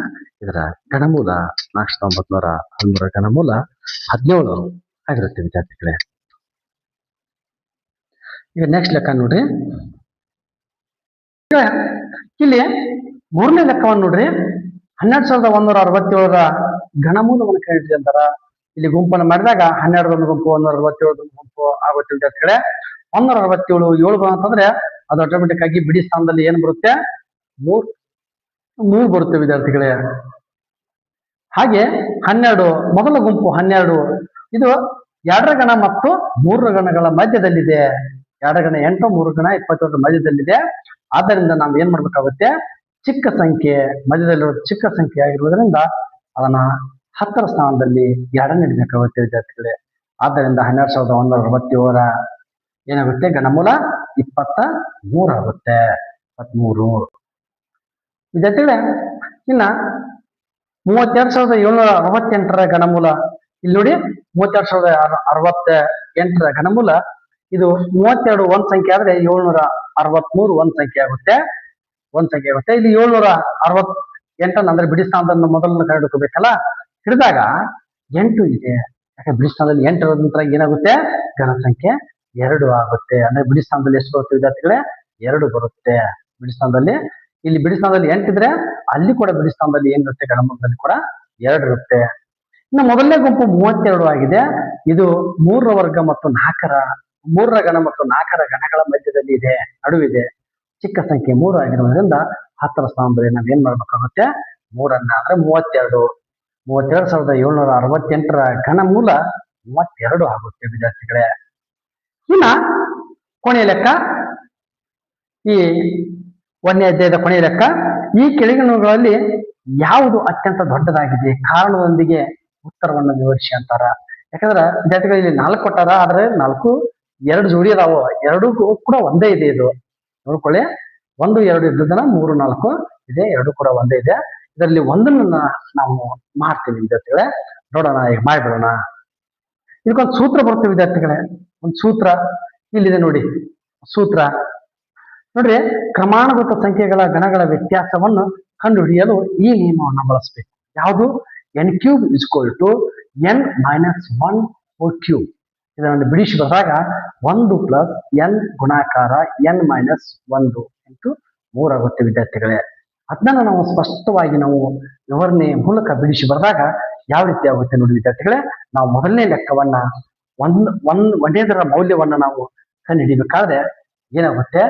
ಇದರ ಘನಮೂಲ 4913 ಘನಮೂಲ 17 ಆಗಿರುತ್ತೆ ವಿದ್ಯಾರ್ಥಿಗಳೇ. ಈಗ ನೆಕ್ಸ್ಟ್ ಲೆಕ್ಕ ನೋಡ್ರಿ. ಇಲ್ಲಿ 3ನೇ ಲೆಕ್ಕವನ್ನು ನೋಡ್ರಿ. 12167 ಘನಮೂಲವನ್ನು ಕಂಡುಹಿಡಿಯಿರಿ ಅಂತಾರ. ಇಲ್ಲಿ ಗುಂಪನ್ನು ಮಾಡಿದಾಗ 12 ಗುಂಪು 167 ಗುಂಪು ಆಗುತ್ತೆ ವಿದ್ಯಾರ್ಥಿಗಳೇ. 167 7 ಬಂತಂದ್ರೆ ಅದು ಆಟೋಮೆಟಿಕ್ ಆಗಿ ಬಿಡಿ ಸ್ಥಾನದಲ್ಲಿ ಏನು ಬರುತ್ತೆ? 3 ಬರುತ್ತೆ ವಿದ್ಯಾರ್ಥಿಗಳೇ. ಹಾಗೆ 12 ಮೊದಲ ಗುಂಪು 12 ಇದು 2ರ ಘನ ಮತ್ತು 3ರ ಘನಗಳ ಮಧ್ಯದಲ್ಲಿದೆ. 2ರ ಘನ 8, 3ರ ಘನ 22 ಮಧ್ಯದಲ್ಲಿದೆ. ಆದ್ದರಿಂದ ನಾವು ಏನ್ ಮಾಡ್ಬೇಕಾಗುತ್ತೆ? ಚಿಕ್ಕ ಸಂಖ್ಯೆ ಮಧ್ಯದಲ್ಲಿರೋ ಚಿಕ್ಕ ಸಂಖ್ಯೆ ಆಗಿರುವುದರಿಂದ ಅದನ್ನ 10ರ ಸ್ಥಾನದಲ್ಲಿ 2 ಇಡಬೇಕಾಗುತ್ತೆ ವಿದ್ಯಾರ್ಥಿಗಳೇ. ಆದ್ದರಿಂದ 12167 ಏನಾಗುತ್ತೆ? ಘನಮೂಲ 23 ಆಗುತ್ತೆ. 23 ವಿದ್ಯಾರ್ಥಿಗಳೇ. ಇನ್ನ 32768 ಘನಮೂಲ ಇಲ್ಲಿ ನೋಡಿ. 32068 ಘನಮೂಲ ಇದು 32 ಒಂದ್ ಸಂಖ್ಯೆ ಆದ್ರೆ 763 ಒಂದ್ ಸಂಖ್ಯೆ ಆಗುತ್ತೆ. ಇಲ್ಲಿ 768 ಅಂದ್ರೆ ಬಿಡಿ ಸ್ಥಾನದಲ್ಲಿ ಮೊದಲನ್ನು ಕಂಡುಹಿಡ್ಕೋಬೇಕಲ್ಲ. ಹಿಡಿದಾಗ 8 ಇದೆ. ಯಾಕೆ? ಬಿಡಿ ಸ್ಥಾನದಲ್ಲಿ 8 ಇರೋದ್ ನಂತರ ಏನಾಗುತ್ತೆ? ಘನ ಸಂಖ್ಯೆ 2 ಆಗುತ್ತೆ. ಅಂದ್ರೆ ಬಿಡಿ ಸ್ಥಾನದಲ್ಲಿ ಎಷ್ಟು ಬರುತ್ತೆ ವಿದ್ಯಾರ್ಥಿಗಳೇ? 2 ಬರುತ್ತೆ ಬಿಡಿ ಸ್ಥಾನದಲ್ಲಿ. ಇಲ್ಲಿ ಬಿಡಿ ಸ್ಥಾನದಲ್ಲಿ 8 ಇದ್ರೆ ಅಲ್ಲಿ ಕೂಡ ಬಿಡಿ ಸ್ಥಾನದಲ್ಲಿ ಏನಿರುತ್ತೆ? ಘನಮೂಲದಲ್ಲಿ ಕೂಡ 2 ಇರುತ್ತೆ. ಇನ್ನು ಮೊದಲನೇ ಗುಂಪು 32 ಆಗಿದೆ. ಇದು 3ರ ವರ್ಗ ಮತ್ತು 3ರ ಘನ ಮತ್ತು 4ರ ಘನಗಳ ಮಧ್ಯದಲ್ಲಿ ಇದೆ, ನಡುವಿದೆ. ಚಿಕ್ಕ ಸಂಖ್ಯೆ 3 ಆಗಿರೋದ್ರಿಂದ 10ರ ಸ್ಥಾನದಲ್ಲಿ ನಾವ್ ಏನ್ ಮಾಡ್ಬೇಕಾಗುತ್ತೆ? 3ಅನ್ನ ಅಂದ್ರೆ 32768 ಘನಮೂಲ 32 ಆಗುತ್ತೆ ವಿದ್ಯಾರ್ಥಿಗಳೇ. ಇನ್ನ ಕೊನೆಯ ಲೆಕ್ಕ, ಈ 1ನೇ ಅಧ್ಯಾಯದ ಕೊನೆಯ ಲೆಕ್ಕ. ಈ ಕೆಳಗಿನವುಗಳಲ್ಲಿ ಯಾವುದು ಅತ್ಯಂತ ದೊಡ್ಡದಾಗಿದೆ? ಕಾರಣದೊಂದಿಗೆ ಉತ್ತರವನ್ನು ವಿವರಿಸಿ ಅಂತಾರ. ಯಾಕಂದ್ರೆ ವಿದ್ಯಾರ್ಥಿಗಳು ಇಲ್ಲಿ 4 ಕೊಟ್ಟಾರ. ಆದ್ರೆ 4 2 ಜೋಡಿ ಅದಾವ. 2 ಕೂಡ ಒಂದೇ ಇದೆ. ಇದು ನೋಡ್ಕೊಳ್ಳಿ, 1 2 ಇದ್ದದನ್ನ 3 4 ಇದೆ. 2 ಕೂಡ ಒಂದೇ ಇದೆ. ಇದರಲ್ಲಿ ಒಂದನ್ನ ನಾವು ಮಾಡ್ತೀವಿ ವಿದ್ಯಾರ್ಥಿಗಳೇ. ನೋಡೋಣ, ಈಗ ಮಾಡಿಬಿಡೋಣ. ಇದಕ್ಕೊಂದು ಸೂತ್ರ ಬರುತ್ತೆ ವಿದ್ಯಾರ್ಥಿಗಳೇ. ಒಂದು ಸೂತ್ರ ಇಲ್ಲಿದೆ ನೋಡಿ. ಸೂತ್ರ ನೋಡ್ರಿ, ಕ್ರಮಾನುಗತ ಸಂಖ್ಯೆಗಳ ಗಣಗಳ ವ್ಯತ್ಯಾಸವನ್ನು ಕಂಡುಹಿಡಿಯಲು ಈ ನಿಯಮವನ್ನು ಬಳಸಬೇಕು. ಯಾವುದು? n³ = n-1/3. ಇದನ್ನು ಬಿಡಿಸಿ ಬರೆದಾಗ 1 + n ಗುಣಾಕಾರ n-1 × 3 ಆಗುತ್ತೆ ವಿದ್ಯಾರ್ಥಿಗಳೇ. ಅದನ್ನ ನಾವು ಸ್ಪಷ್ಟವಾಗಿ ನಾವು ವಿವರಣೆ ಮೂಲಕ ಬಿಡಿಸಿ ಬರೆದಾಗ ಯಾವ ರೀತಿ ಆಗುತ್ತೆ ನೋಡಿ ವಿದ್ಯಾರ್ಥಿಗಳೇ. ನಾವು ಮೊದಲನೇ ಲೆಕ್ಕವನ್ನ ಒಂದೇದರ ಮೌಲ್ಯವನ್ನ ನಾವು ಕಂಡುಹಿಡಿಬೇಕಾದ್ರೆ ಏನಾಗುತ್ತೆ?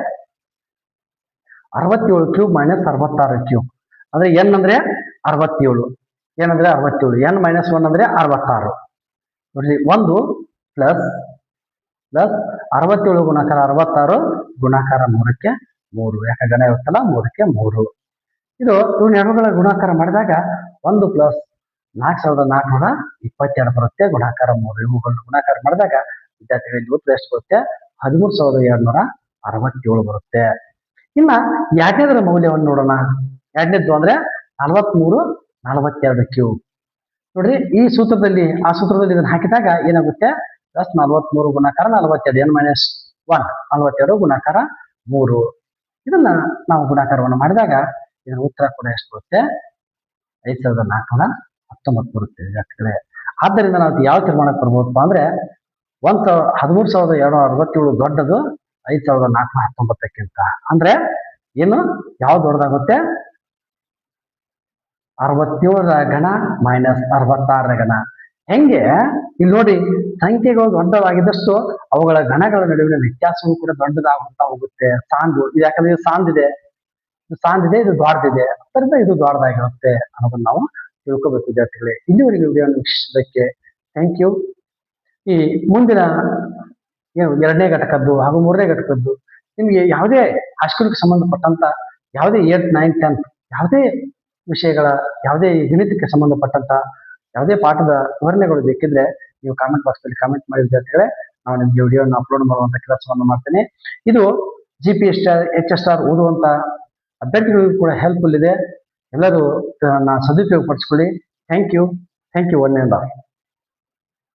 67³ - 66³ ಅಂದ್ರೆ n ಅಂದ್ರೆ 67, ಏನಂದ್ರೆ 67, n-1 ಅಂದ್ರೆ 66. ನೋಡ್ರಿ, 1 + 67 ಗುಣಾಕಾರ 66 ಗುಣಾಕಾರ 3ಕ್ಕೆ 3. ಯಾಕೆ? ಗಣ ಇರುತ್ತಲ್ಲ, 3ಕ್ಕೆ 3. ಇದು ಎರಡುಗಳ ಗುಣಾಕಾರ ಮಾಡಿದಾಗ 1 + 4422 ಬರುತ್ತೆ. ಗುಣಾಕಾರ 3. ಇವುಗಳನ್ನು ಗುಣಾಕಾರ ಮಾಡಿದಾಗ ವಿದ್ಯಾರ್ಥಿಗಳಿಗೆ ಉತ್ತರ ಎಷ್ಟು ಬರುತ್ತೆ? 13267 ಬರುತ್ತೆ. ಇನ್ನ ಎರಡನೇದರ ಮೌಲ್ಯವನ್ನು ನೋಡೋಣ. ಎರಡನೇದ್ದು ಅಂದ್ರೆ 4342³ ನೋಡ್ರಿ. ಈ ಸೂತ್ರದಲ್ಲಿ ಆ ಸೂತ್ರದಲ್ಲಿ ಇದನ್ನ ಹಾಕಿದಾಗ ಏನಾಗುತ್ತೆ? +43 ಗುಣಾಕಾರ 42 n-1 42 ಗುಣಾಕಾರ 3. ಇದನ್ನ ನಾವು ಗುಣಾಕಾರವನ್ನು ಮಾಡಿದಾಗ ಇದರ ಉತ್ತರ ಕೂಡ ಎಷ್ಟು ಬರುತ್ತೆ? 5419 ಬರುತ್ತೆ ವಿದ್ಯಾರ್ಥಿಗಳೇ. ಆದ್ದರಿಂದ ನಾವು ಯಾವ ತೀರ್ಮಾನಕ್ಕೆ ಬರ್ಬೋದಪ್ಪ ಅಂದ್ರೆ 13267 ದೊಡ್ಡದು 5419ಕ್ಕಿಂತ. ಅಂದ್ರೆ ಏನು ಯಾವ್ದು ದೊಡ್ಡದಾಗುತ್ತೆ? 67ರ ಘನ ಮೈನಸ್ 66ರ ಘನ. ಹೆಂಗೆ ಇಲ್ಲಿ ನೋಡಿ, ಸಂಖ್ಯೆಗಳು ದೊಡ್ಡವಾಗಿದ್ದಷ್ಟು ಅವುಗಳ ಘನಗಳ ನಡುವಿನ ವ್ಯತ್ಯಾಸವೂ ಕೂಡ ದೊಡ್ಡದಾಗುತ್ತಾ ಹೋಗುತ್ತೆ. ಸಾಂದು ಇದು ಯಾಕಂದ್ರೆ ಸಾಂದಿದೆ, ಇದು ದೊಡ್ಡದಿದೆ, ಅದರಿಂದ ಇದು ದೊಡ್ಡದಾಗಿರುತ್ತೆ ಅನ್ನೋದನ್ನ ನಾವು ತಿಳ್ಕೋಬೇಕು ವಿದ್ಯಾರ್ಥಿಗಳೇ. ಇಲ್ಲಿವರೆಗೆ ವಿಡಿಯೋವನ್ನು ವೀಕ್ಷಿಸಿದ್ದಕ್ಕೆ ಥ್ಯಾಂಕ್ ಯು. ಈ ಮುಂದಿನ ಏನು 2ನೇ ಘಟಕದ್ದು ಹಾಗೂ 3ನೇ ಘಟಕದ್ದು ನಿಮಗೆ ಯಾವುದೇ ಹೈಸ್ಕೂಲ್ಗೆ ಸಂಬಂಧಪಟ್ಟಂತ ಯಾವುದೇ 8th 9th 10th ಯಾವುದೇ ವಿಷಯಗಳ ಯಾವುದೇ ಗಣಿತಕ್ಕೆ ಸಂಬಂಧಪಟ್ಟಂತ ಯಾವುದೇ ಪಾಠದ ವಿವರಣೆಗಳು ಬೇಕಿದ್ರೆ ನೀವು ಕಾಮೆಂಟ್ ಬಾಕ್ಸ್ ಅಲ್ಲಿ ಕಾಮೆಂಟ್ ಮಾಡಿ ವಿದ್ಯಾರ್ಥಿಗಳೇ, ನಾವು ನಿಮಗೆ ವಿಡಿಯೋನ ಅಪ್ಲೋಡ್ ಮಾಡುವಂತ ಕೆಲಸವನ್ನು ಮಾಡ್ತೇನೆ. ಇದು GPST HSR ಓದುವಂತ ಅಭ್ಯರ್ಥಿಗಳಿಗೂ ಕೂಡ ಹೆಲ್ಪ್ಫುಲ್ ಇದೆ. ಎಲ್ಲರೂ ಸದುಪಯೋಗ ಪಡಿಸ್ಕೊಳ್ಳಿ. Thank you one and all.